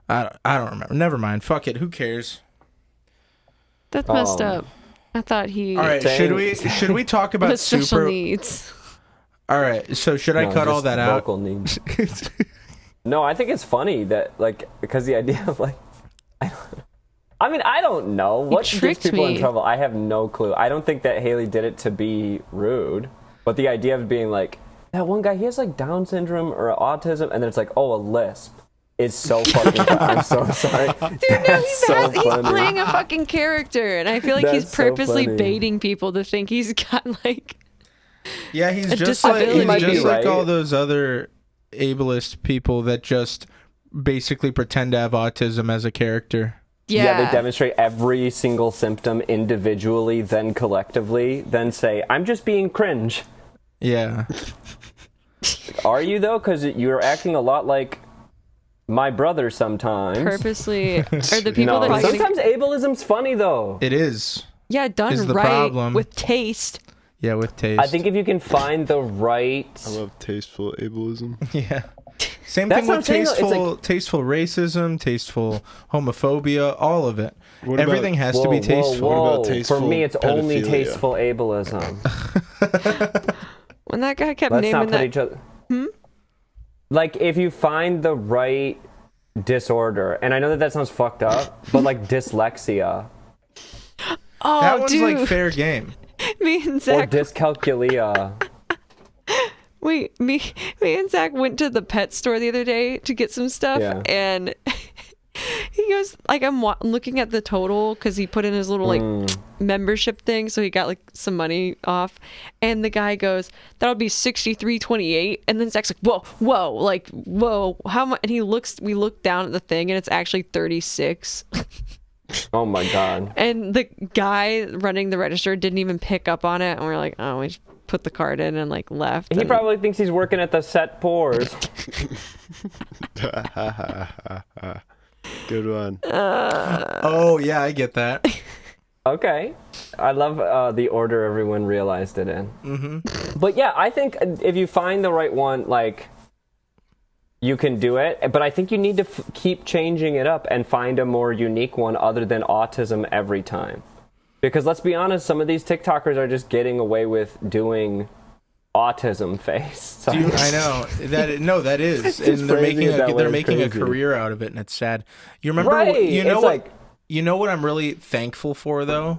I don't remember. Never mind. Fuck it. Who cares? That's messed up. I thought he All right. Saying- Should we talk about has special super? needs. All right. So should I No, cut all just that out? vocal needs. No, I think it's funny that like because the idea of like I don't know what gets tricked people in me. trouble. I have no clue. I don't think that Haley did it to be rude, but the idea of being like that one guy, he has like Down syndrome or autism, and then it's like, oh, a lisp is so fucking. I'm so sorry. Dude, no, That's so he's funny. playing a fucking character, and I feel like he's That's so purposely funny. baiting people to think he's got like. Yeah, he's A just like disability. he's Might be just like right. all those other ableist people that just basically pretend to have autism as a character. Yeah, they demonstrate every single symptom individually, then collectively, then say, I'm just being cringe. Yeah. Are you, though? Because you're acting a lot like my brother sometimes. Purposely. Or the people that sometimes ableism's funny, though. It is. Yeah, done Is the right problem. with taste. Yeah, with taste. I think if you can find the right... I love tasteful ableism. Yeah. Same That's thing what with I'm saying, tasteful racism, tasteful homophobia, all of it. What Everything has to be tasteful. What about tasteful For me, it's only pedophilia? tasteful ableism. When that guy kept Let's naming not put that. each other... Like, if you find the right disorder, and I know that sounds fucked up, but like dyslexia. Oh, That one's dude. like fair game. Me and Or Zach. dyscalculia. Wait, me and Zach went to the pet store the other day to get some stuff, Yeah. and he goes, like, I'm looking at the total because he put in his little like membership thing, so he got like some money off, and the guy goes, that'll be $63.28, and then Zach's like, whoa, how much? And we look down at the thing, and it's actually 36. Oh my god. And the guy running the register didn't even pick up on it, and we're like, oh, we just put the card in and like left. He and probably thinks he's working at the set pours. Good one. Oh, yeah, I get that. Okay. I love the order everyone realized it in. Mm-hmm. But yeah, I think if you find the right one, like, you can do it. But I think you need to keep changing it up and find a more unique one other than autism every time. Because let's be honest, some of these TikTokers are just getting away with doing autism face. So. I know that is, and they're making a career out of it, and it's sad. You remember? Right. You know what I'm really thankful for though?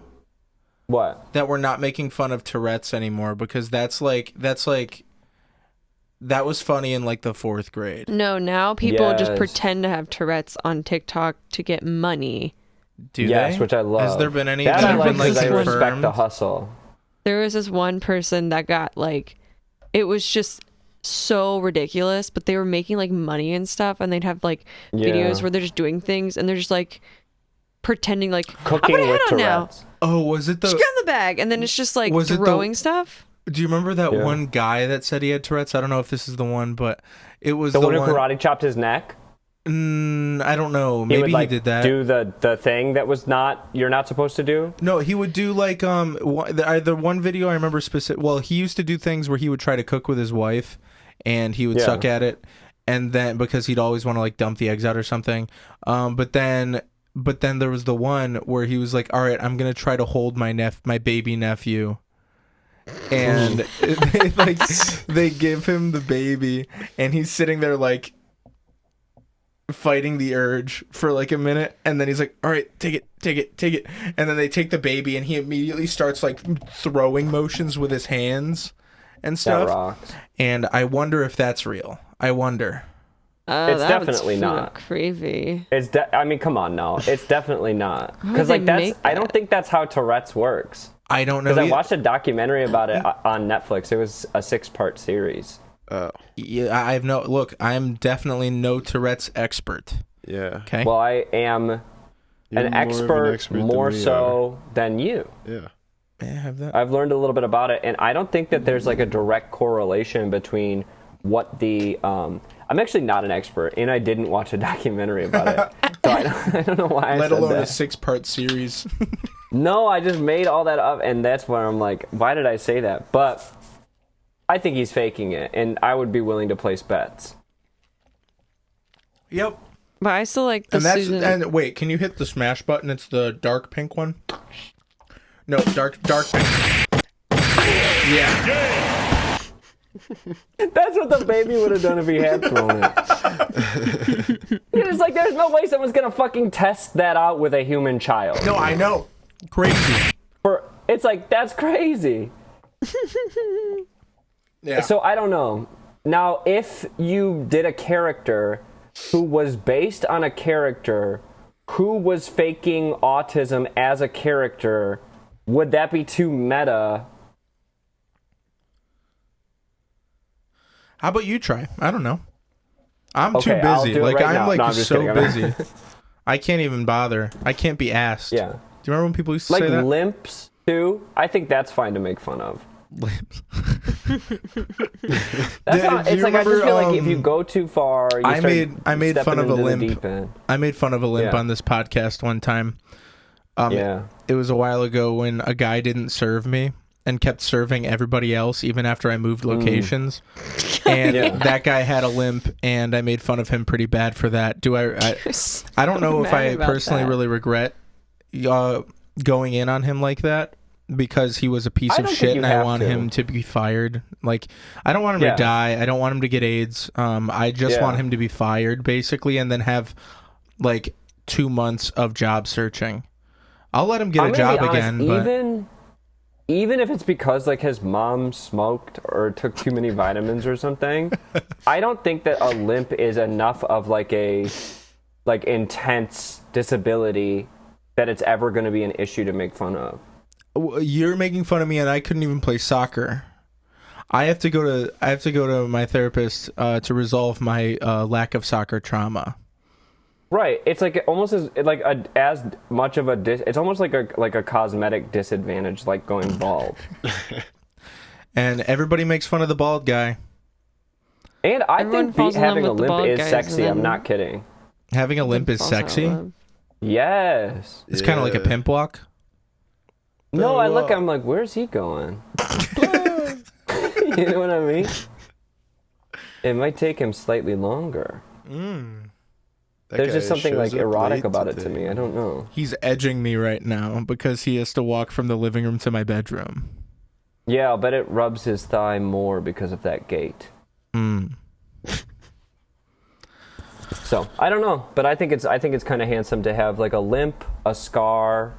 What? That we're not making fun of Tourette's anymore, because that was funny in like the 4th grade. No, now people just Yes. pretend to have Tourette's on TikTok to get money. Do Yes, they? which I love. Has there been any that that I have like been like because I respect confirmed? the hustle. There was this one person that got like, it was just so ridiculous, but they were making like money and stuff, and they'd have like videos where they're just doing things, and they're just like pretending like, Cooking I'm gonna with head on now. Tourette's. Oh, was it the? Just get in the bag, and then it's just like Was it the- throwing stuff. Do you remember that Yeah. one guy that said he had Tourette's? I don't know if this is the one, but it was The one who karate chopped his neck? I don't know. He Maybe would, like, he did that. do the thing that was you're not supposed to do? No, he would do like the one video I remember specific. Well, he used to do things where he would try to cook with his wife, and he would Yeah. suck at it, and then because he'd always want to like dump the eggs out or something. But then there was the one where he was like, "All right, I'm gonna try to hold my baby nephew." And they give him the baby, and he's sitting there like fighting the urge for like a minute, and then he's like, all right, take it, and then they take the baby, and he immediately starts like throwing motions with his hands and stuff. That rocks. And I wonder if that's real. I wonder. It's That definitely would not. Crazy. I mean, come on now. It's definitely not. would Because they like that's make I don't think that's how Tourette's works. I don't know. Because I watched a documentary about it on Netflix. It was a 6-part series. Yeah, I have no look. I'm definitely no Tourette's expert. Yeah. Okay. Well, I am You're an more of expert than more we so than you. Yeah. May I have that? I've learned a little bit about it, and I don't think that there's like a direct correlation between what the I'm actually not an expert, and I didn't watch a documentary about it, so I don't know why I Let said alone a that. 6-part series. No, I just made all that up, and that's where I'm like, why did I say that? But I think he's faking it, and I would be willing to place bets. Yep. But I still like the And that's Susan. and wait, can you hit the smash button? It's the dark pink one. No, dark pink. Yeah. That's what the baby would have done if he had thrown it. It's like, there's no way someone's gonna fucking test that out with a human child. No, I know. Crazy. It's like, that's crazy. Yeah. So I don't know. Now, if you did a character who was based on a character who was faking autism as a character, would that be too meta? How about you try? I don't know. I'm too Okay, I'll busy. do it Like right I'm now. like No, I'm just so kidding. busy. I can't even bother. I can't be asked. Yeah. Do you remember when people used to Like say that? limps too. I think that's fine to make fun of. Limps. That's not. It's like I just feel like if you go too far, you I start made fun of a into the limp. deep end. I made fun of a limp Yeah. on this podcast one time. Yeah. It was a while ago when a guy didn't serve me and kept serving everybody else even after I moved locations. And Yeah. that guy had a limp, and I made fun of him pretty bad for that. I don't know if I personally really regret going in on him like that, because he was a piece of shit and I want him to be fired. Like, I don't want him to die. I don't want him to get AIDS. I just want him to be fired, basically, and then have like 2 months of job searching. I'll let him get a job again, but even if it's because like his mom smoked or took too many vitamins or something, I don't think that a limp is enough of like a intense disability that it's ever going to be an issue to make fun of. You're making fun of me, and I couldn't even play soccer. I have to go to my therapist to resolve my lack of soccer trauma. Right. It's like almost as much of a it's almost like a cosmetic disadvantage, like going bald. And everybody makes fun of the bald guy. And I Everyone think falls in love having a with the limp bald is guys, sexy. and I'm then- not kidding. Having a limp is sexy. Yes. It's kind of like a pimp walk. No, I'm like, where's he going? You know what I mean? It might take him slightly longer. There's just something like erotic about it to me. I don't know. He's edging me right now because he has to walk from the living room to my bedroom. Yeah, but it rubs his thigh more because of that gait. So I don't know, but I think it's kind of handsome to have like a limp, a scar,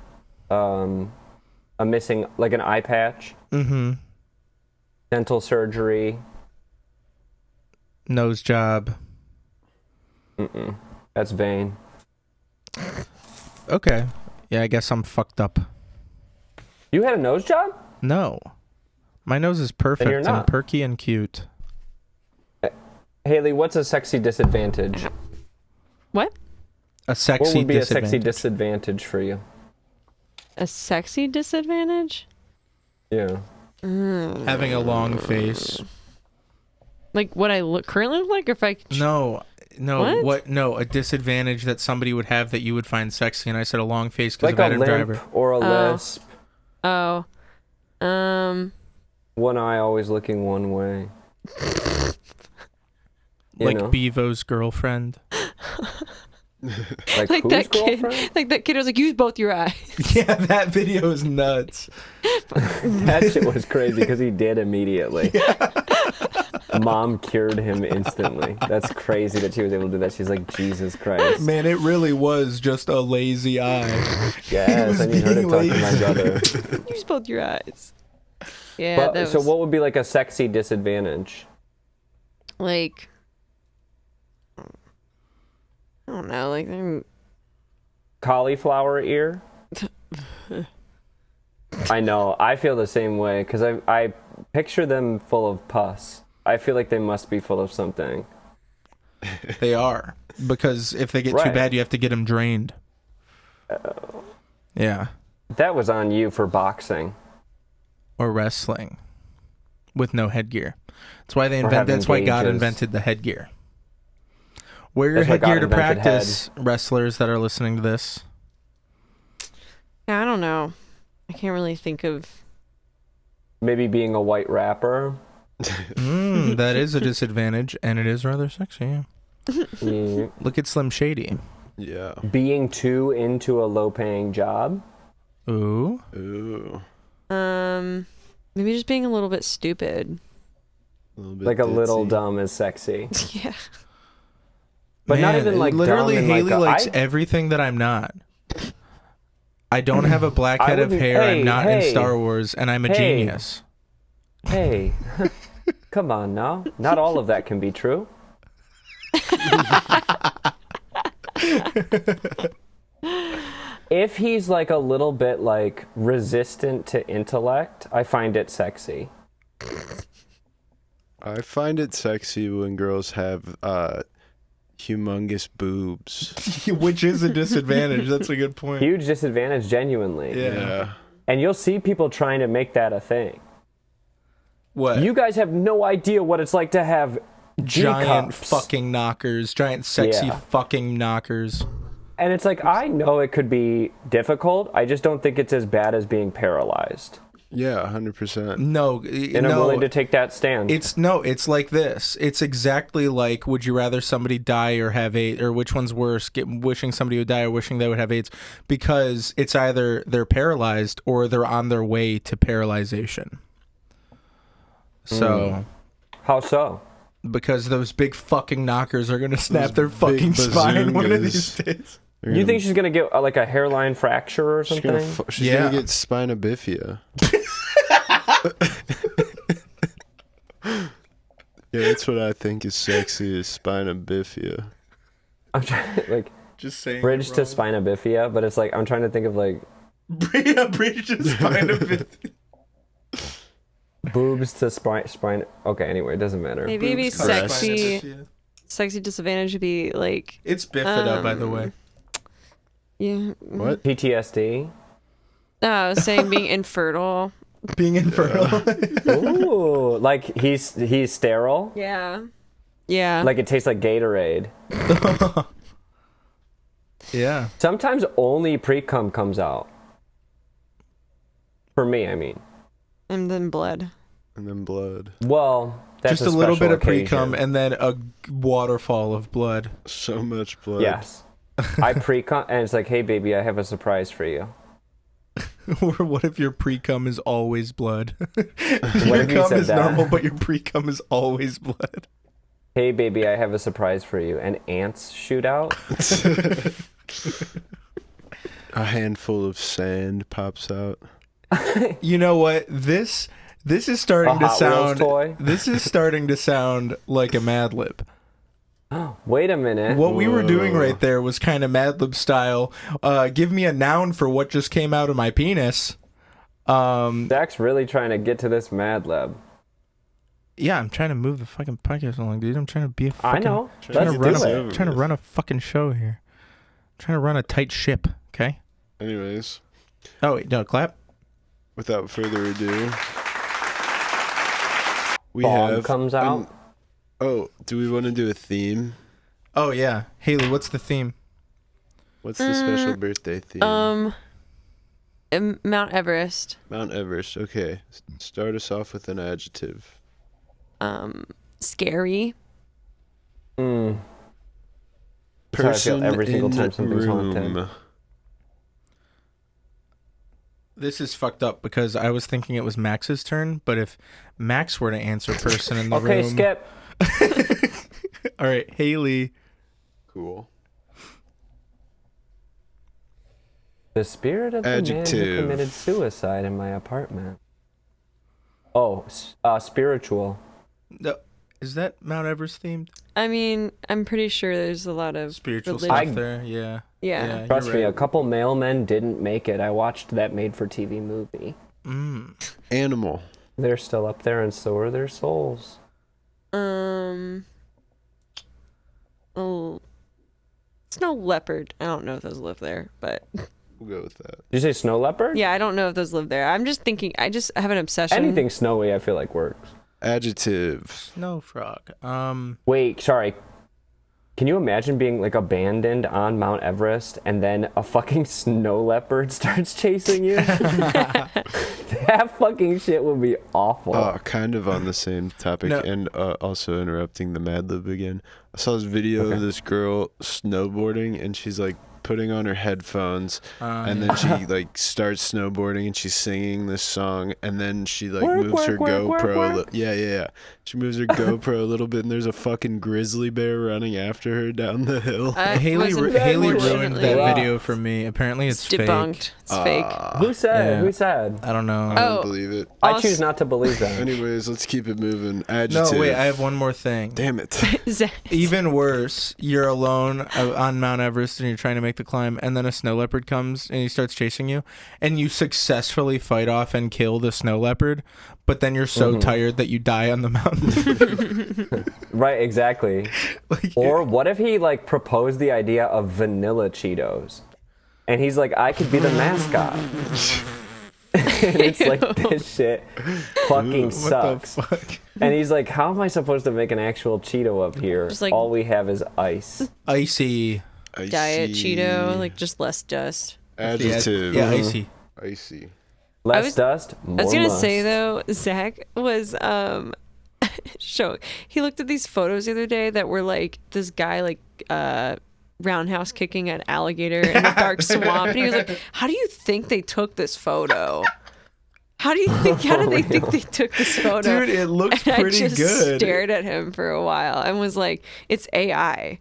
a missing like an eye patch, dental surgery, nose job. That's vain. Okay, yeah, I guess I'm fucked up. You had a nose job? No, my nose is perfect you're and not. perky and cute. Haley, what's a sexy disadvantage? What? A sexy What would be disadvantage. a sexy disadvantage for you? A sexy disadvantage? Yeah. Having a long face. Like what I currently look like, or if I... No, What? No, a disadvantage that somebody would have that you would find sexy, and I said a long face because Like of Adam a limp Driver. or a lisp. Oh. One eye always looking one way. You Like know? Bevo's girlfriend. Like Like whose that kid. girlfriend? Like that kid was like, use both your eyes. Yeah, that video is nuts. That shit was crazy because he did immediately. Mom cured him instantly. That's crazy that she was able to do that. She's like, Jesus Christ. Man, it really was just a lazy eye. Yes, I need her to talk to my brother. Use both your eyes. Yeah, But, that was so what would be like a sexy disadvantage? like... I don't know, like... Cauliflower ear? I know. I feel the same way because I picture them full of pus. I feel like they must be full of something. They are. Because if they get too Right. bad, you have to get them drained. Yeah. That was on you for boxing. Or wrestling. With no headgear. That's why they having That's why God gauges. invented the headgear. Wear your That's why God headgear to invented practice, wrestlers that are listening to this. Yeah, I don't know. I can't really think of... Maybe being a white rapper. That is a disadvantage, and it is rather sexy. Yeah. Yeah. Look at Slim Shady. Yeah. Being too into a low-paying job. Ooh. Ooh. Maybe just being a little bit stupid. Like a little dumb is sexy. Yeah. But not even like literally dumb and Haley like likes everything that I'm not. I don't have a black I head of wouldn't- hair. I'm hey, not in hey, Star Wars, and I'm a hey. genius. Hey, come on now. Not all of that can be true. If he's like a little bit like resistant to intellect, I find it sexy. I find it sexy when girls have humongous boobs. Which is a disadvantage. That's a good point. Huge disadvantage, genuinely. Yeah. And you'll see people trying to make that a thing. What? You guys have no idea what it's like to have giant G-cups. fucking knockers. Giant sexy fucking knockers. And it's like, I know it could be difficult. I just don't think it's as bad as being paralyzed. Yeah, 100%. No. And I'm willing to take that stand. It's like this. It's exactly like, would you rather somebody die or have AIDS, or which one's worse, wishing somebody would die or wishing they would have AIDS? Because it's either they're paralyzed or they're on their way to paralyzation. So. How so? Because those big fucking knockers are going to snap their fucking spine one of these days. You think she's going to get like a hairline fracture or something? She's going to get spina bifida. Yeah, that's what I think is sexy, is spina bifida. I'm trying to, like, just saying bridge to spina bifida, but it's like, I'm trying to think of like... bridge to spina bifida. Boobs to spine. Okay, anyway, it doesn't matter. Maybe sexy disadvantage would be like... It's bifida, by the way. Yeah. What? PTSD? No, I was saying being infertile. Being infertile. Ooh, like he's sterile? Yeah. Yeah. Like it tastes like Gatorade. Yeah. Sometimes only pre-cum comes out. For me, I mean. And then blood. And then blood. Well, that's just a little bit of occasion. pre-cum and then a waterfall of blood. So much blood. Yes. I pre-cum, and it's like, hey, baby, I have a surprise for you. Or what if your pre-cum is always blood? What Your if you cum said is that? normal, but your pre-cum is always blood. Hey, baby, I have a surprise for you. And ants shoot out. A handful of sand pops out. You know what? This is starting A to Hot Wheels sound. toy? This is starting to sound like a Mad Lib. Wait a minute. What we were doing right there was kind of Mad Lib style. Give me a noun for what just came out of my penis. Zach's really trying to get to this Mad Lib. Yeah, I'm trying to move the fucking podcast along, dude. I'm trying to be a fucking... I know. Trying Let's to do run it. trying to run a fucking show here. Trying to run a tight ship, okay? Anyways, Oh, wait, no, clap. without further ado, we Fog have comes out. Oh, do we want to do a theme? Oh, yeah. Haley, what's the theme? What's the special birthday theme? Mount Everest. Mount Everest. Okay. Start us off with an adjective. Scary. That's how I feel every single time something's haunted. This is fucked up because I was thinking it was Max's turn, but if Max were to answer person in the room... Okay, skip. All right, Haley. Cool. The spirit of the man Adjective. who committed suicide in my apartment. Oh, spiritual. No, is that Mount Everest themed? I mean, I'm pretty sure there's a lot of Spiritual religion. stuff there, yeah. Yeah. Trust you're me, right. a couple mailmen didn't make it. I watched that made-for-TV movie. Animal. They're still up there, and so are their souls. Oh, snow leopard. I don't know if those live there, but We'll go with that. Did you say snow leopard? yeah, I don't know if those live there. I'm just thinking. I just have an obsession. Anything snowy, I feel like works. Adjective. Snow frog. Wait, sorry. Can you imagine being like abandoned on Mount Everest and then a fucking snow leopard starts chasing you? That fucking shit would be awful. Kind of on the same topic, No. and also interrupting the Mad Lib again. I saw this video of this girl snowboarding, and she's like putting on her headphones, and then she like starts snowboarding, and she's singing this song, and then she like moves her GoPro. Yeah. She moves her GoPro a little bit, and there's a fucking grizzly bear running after her down the hill. Haley ruined unfortunately that video for me. Apparently it's debunked. fake. It's fake. Who said? yeah. Who said? I don't know. I don't believe it. I Also- choose not to believe that. Anyways, let's keep it moving. Adjective. No, wait, I have one more thing. Damn it. Even worse, you're alone on Mount Everest and you're trying to make the climb, and then a snow leopard comes and he starts chasing you, and you successfully fight off and kill the snow leopard, but then you're so tired that you die on the mountain. Right, exactly. Like, Or what if he like proposed the idea of vanilla Cheetos, and he's like, I could be the mascot. And it's like, this shit fucking sucks. What the fuck? And he's like, how am I supposed to make an actual Cheeto up here? Just like- all we have is ice. Icy. Diet Cheeto, like just less dust. Adjective. Yeah, icy. Icy. Less dust, more I was gonna must. say though, Zach was he looked at these photos the other day that were like this guy like roundhouse kicking an alligator in a dark swamp, and he was like, how do you think they took this photo? How did they think they took this photo? Dude, it looks And pretty I just good. stared at him for a while and was like, it's AI.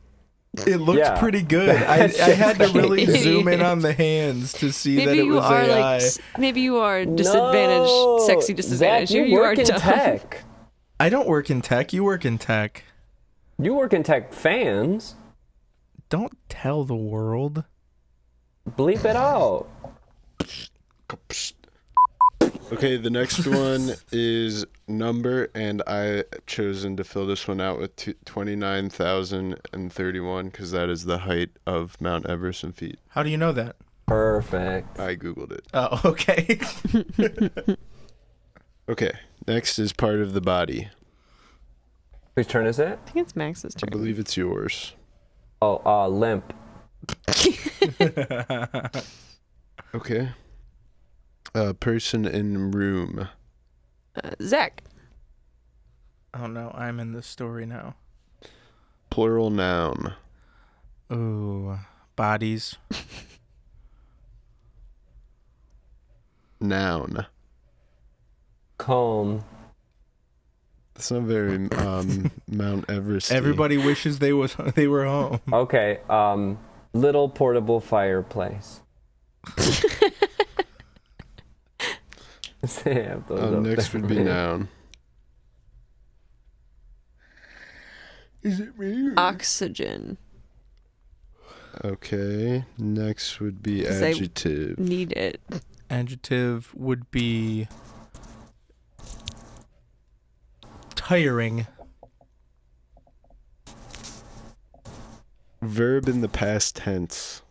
It looks Yeah. pretty good. I had to really Idiot. zoom in on the hands to see that Maybe it you was are AI. maybe you are disadvantaged, No! sexy disadvantaged. Zach, you you are work in dumb. tech. I don't work in tech. You work in tech. You work in tech, fans. Don't tell the world. Bleep it out. Okay, the next one is number, and I chosen to fill this one out with 29,031 because that is the height of Mount Everest in feet. How do you know that? Perfect. I googled it. Oh, okay. Okay, next is part of the body. Whose turn is it? I think it's Max's I turn. believe it's yours. Oh, limp. Okay. Person in room. Zach. Oh no, I'm in this story now. Plural noun. Ooh, bodies. Noun. Comb. That's not very Mount Everest. Everybody wishes they were home. Okay, little portable fireplace. Have those up Next there. would be noun. Is it me? Oxygen. Okay. Next would be 'Cause I adjective. Need it. Adjective would be tiring. Verb in the past tense.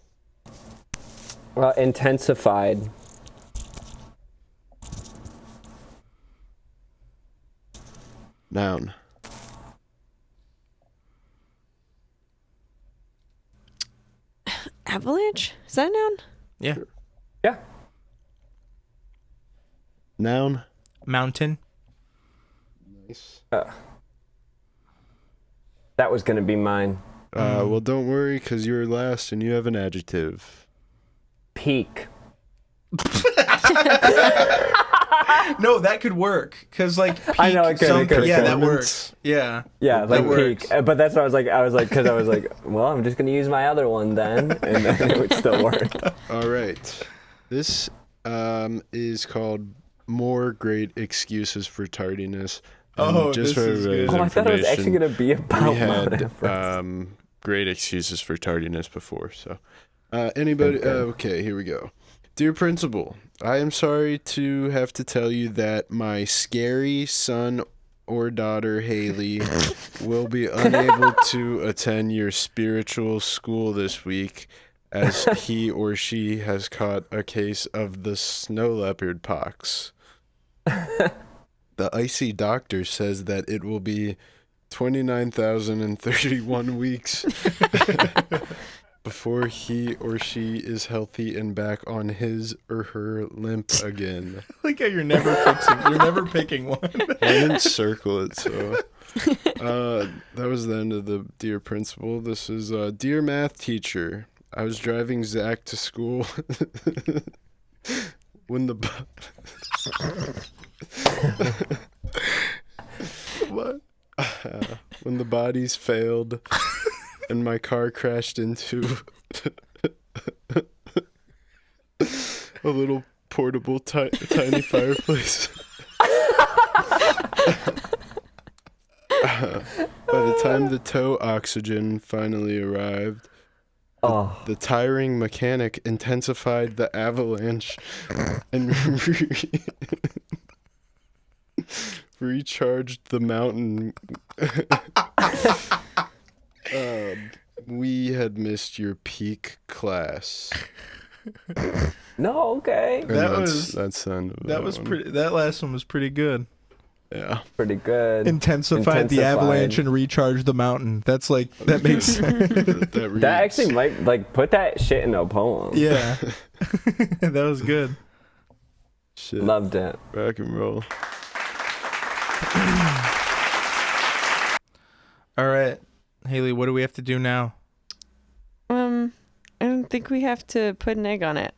Intensified. Noun. Avalanche? Is that a noun? Yeah. Yeah. Noun. Mountain. Nice. That was gonna be mine. Well, don't worry, because you're last and you have an adjective. Peak. No, that could work. Cause like peak, I know, it could, it could, yeah, it that could. works. Yeah. Yeah, That like peak. works. But that's what I was like. Because I was like, well, I'm just gonna use my other one then, and then it would still work. All right. This is called More Great Excuses for Tardiness. And Oh, just this for is everybody's good. Oh, I thought it was actually information, gonna be about we Mount had Everest. great excuses for tardiness before. So, anybody? Okay, here we go. Dear Principal, I am sorry to have to tell you that my scary son or daughter Haley will be unable to attend your spiritual school this week as he or she has caught a case of the snow leopard pox. The icy doctor says that it will be 29,031 weeks before he or she is healthy and back on his or her limp again. Like how you're never picking one. I didn't circle it, so that was the end of the Dear Principal. This is Dear Math Teacher. I was driving Zach to school when the What? when the bodies failed and my car crashed into a little portable tiny fireplace. By the time the tow oxygen finally arrived, the tiring mechanic intensified the avalanche and recharged the mountain. We had missed your peak class. No, okay. And That that's the end of that was one. pretty. That last one was pretty good. Yeah. Pretty good. Intensified the avalanche and recharged the mountain. That's like that makes sense. That actually might like put that shit in a poem. Yeah, that was good. Shit. Loved it. Rock and roll. All right, Haley, what do we have to do now? I don't think we have to put an egg on it.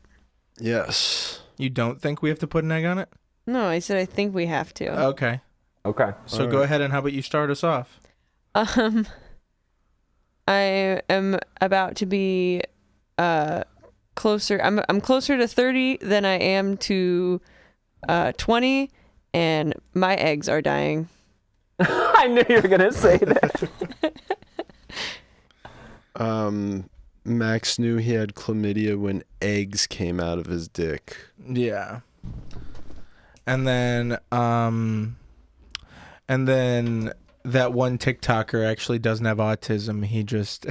Yes. You don't think we have to put an egg on it? No, I said I think we have to. Okay. Okay. So All go right. ahead and how about you start us off? I am about to be closer. I'm closer to 30 than I am to 20, and my eggs are dying. I knew you were gonna say that. Max knew he had chlamydia when eggs came out of his dick. Yeah. And then that one TikToker actually doesn't have autism. He just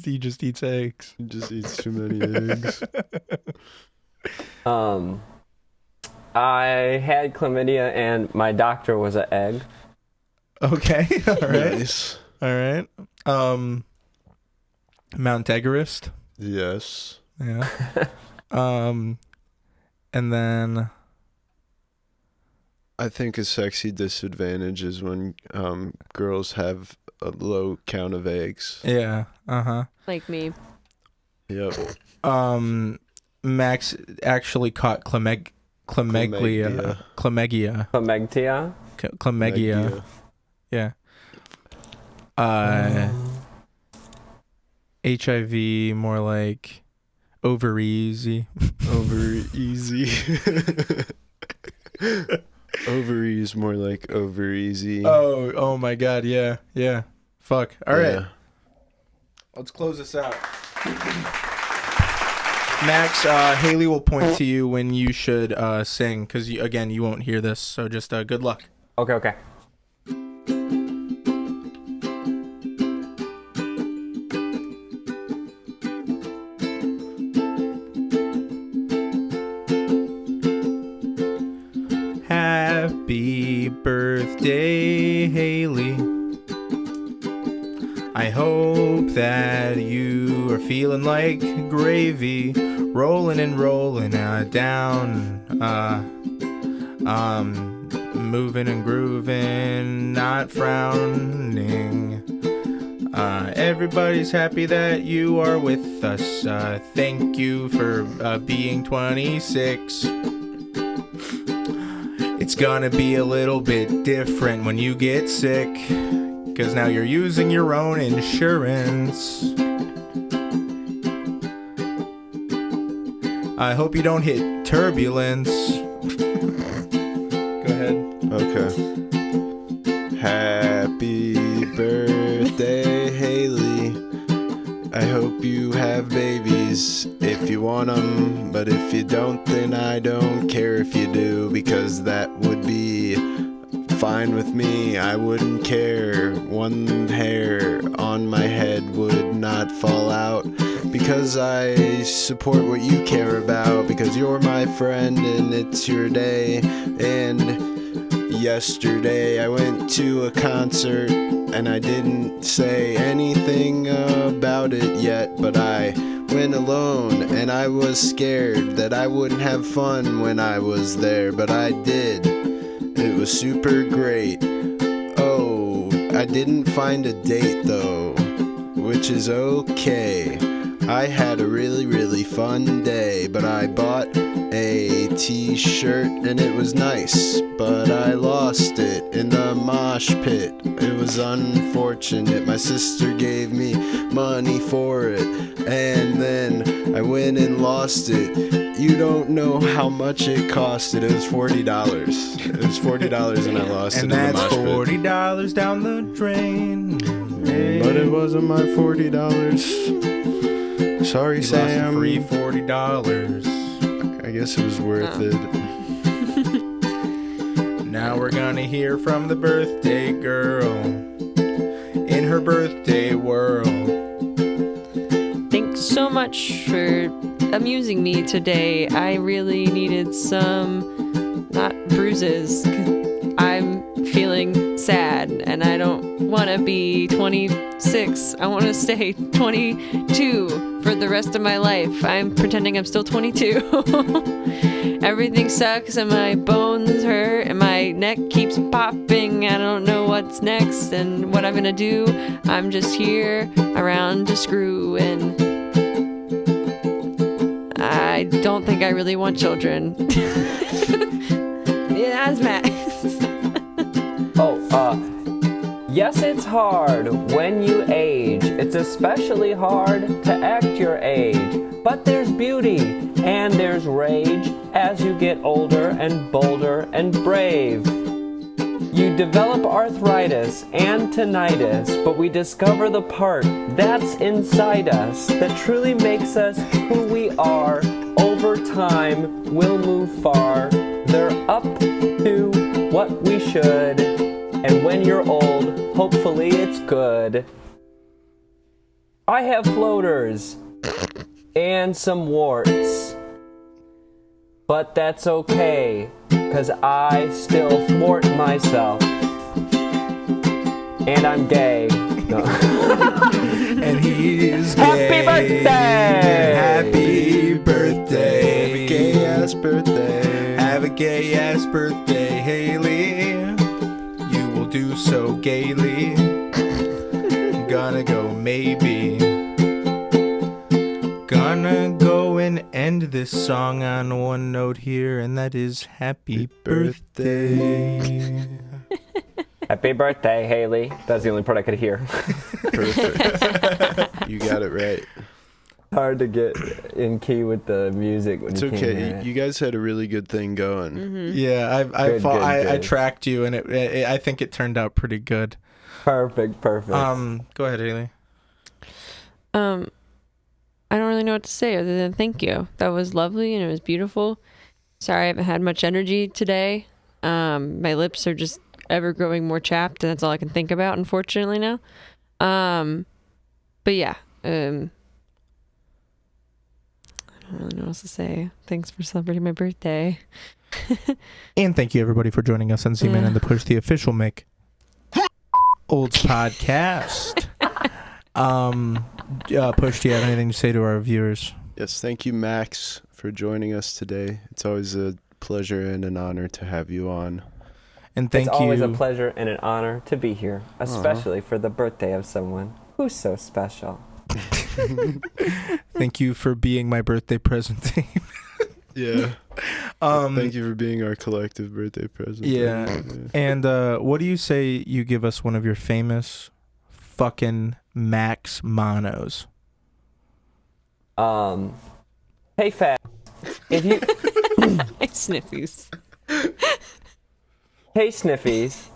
he just eats eggs. He just eats too many eggs. I had chlamydia and my doctor was an egg. Okay. All right. Nice. All right. Mount Everest. Yes. Yeah. And then I think a sexy disadvantage is when girls have a low count of eggs. yeah. Uh-huh. Like me. Yep. Max actually caught chlamydia. Chlamydia. Yeah. HIV more like over easy. Over easy. Ovaries more like over easy. Oh my god, yeah. Fuck. All right. Yeah. Let's close this out. Max, Haley will point to you when you should sing, because again, you won't hear this, so just good luck. Okay. Happy birthday, Haley. I hope that you are feeling like gravy, rolling and rolling down, moving and grooving, not frowning. Everybody's happy that you are with us. Thank you for being 26. It's gonna be a little bit different when you get sick, 'cause now you're using your own insurance. I hope you don't hit turbulence. Go ahead. Okay. Happy birthday, Haley. I hope you have babies if you want them, but if you don't, then I don't care if you do, because that would be fine with me. I wouldn't care. One hair on my head would not fall out, because I support what you care about, because you're my friend and it's your day. And yesterday I went to a concert and I didn't say anything about it yet, but I went alone and I was scared that I wouldn't have fun when I was there, but I did. It was super great. Oh, I didn't find a date though, which is okay. I had a really, really fun day, but I bought a t-shirt and it was nice, but I lost it in the mosh pit. It was unfortunate. My sister gave me money for it, and then I went and lost it. You don't know how much it costed. It was $40. It was $40 and I lost And it in the that's mosh pit. $40 down the drain. But it wasn't my $40. Sorry, You lost Sam. a free $40. I guess it was worth Oh. it. Now we're gonna hear from the birthday girl in her birthday world. Thanks so much for amusing me today. I really needed some, not bruises. I'm feeling sad and I don't want to be 26. I want to stay 22 for the rest of my life. I'm pretending I'm still 22. Everything sucks and my bones hurt and my neck keeps popping. I don't know what's next and what I'm gonna do. I'm just here around to screw, and I don't think I really want children. Yeah, that's Max. Yes, it's hard when you age. It's especially hard to act your age. But there's beauty and there's rage as you get older and bolder and brave. You develop arthritis and tinnitus, but we discover the part that's inside us that truly makes us who we are. Over time, we'll move far. They're up to what we should. And when you're old, hopefully it's good. I have floaters and some warts, but that's okay, 'cause I still thwart myself. And I'm gay. No. And he's Happy gay. birthday! Happy birthday! Have a gay ass birthday. Have a gay ass birthday, Haley. You will do so gaily. Gonna go maybe. Gonna go and end this song on one note here, and that is happy birthday. Happy birthday, Haley. That's the only part I could hear. Perfect. You got it right. Hard to get in key with the music when It's you can't okay. hear it. You guys had a really good thing going. Mm-hmm. Yeah, I Good. tracked you, and I think it turned out pretty good. Perfect. Go ahead, Haley. I don't really know what to say other than thank you. That was lovely and it was beautiful. Sorry I haven't had much energy today. My lips are just ever growing more chapped, and that's all I can think about, unfortunately, now. But yeah, I don't really know what else to say. Thanks for celebrating my birthday. And thank you, everybody, for joining us on Z-Man and the Push, the official Make Olds podcast. Push, do you have anything to say to our viewers? Yes, thank you, Max, for joining us today. It's always a pleasure and an honor to have you on. And thank it's you. always a pleasure and an honor to be here, especially for the birthday of someone who's so special. Thank you for being my birthday present. Yeah. Thank you for being our collective birthday present. Yeah. And what do you say you give us one of your famous fucking Max monos? Hey, Fat. If you... Sniffies. Hey, Sniffies.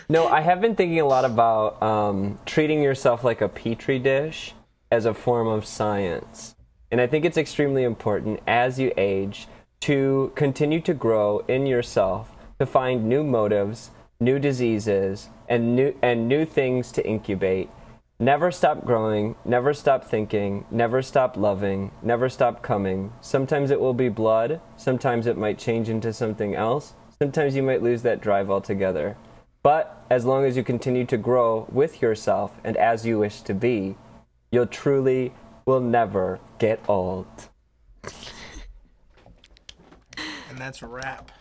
No, I have been thinking a lot about treating yourself like a petri dish as a form of science. And I think it's extremely important as you age to continue to grow in yourself, to find new motives, new diseases, and new things to incubate. Never stop growing, never stop thinking, never stop loving, never stop coming. Sometimes it will be blood, sometimes it might change into something else, sometimes you might lose that drive altogether. But as long as you continue to grow with yourself and as you wish to be, you'll truly will never get old. And that's a wrap.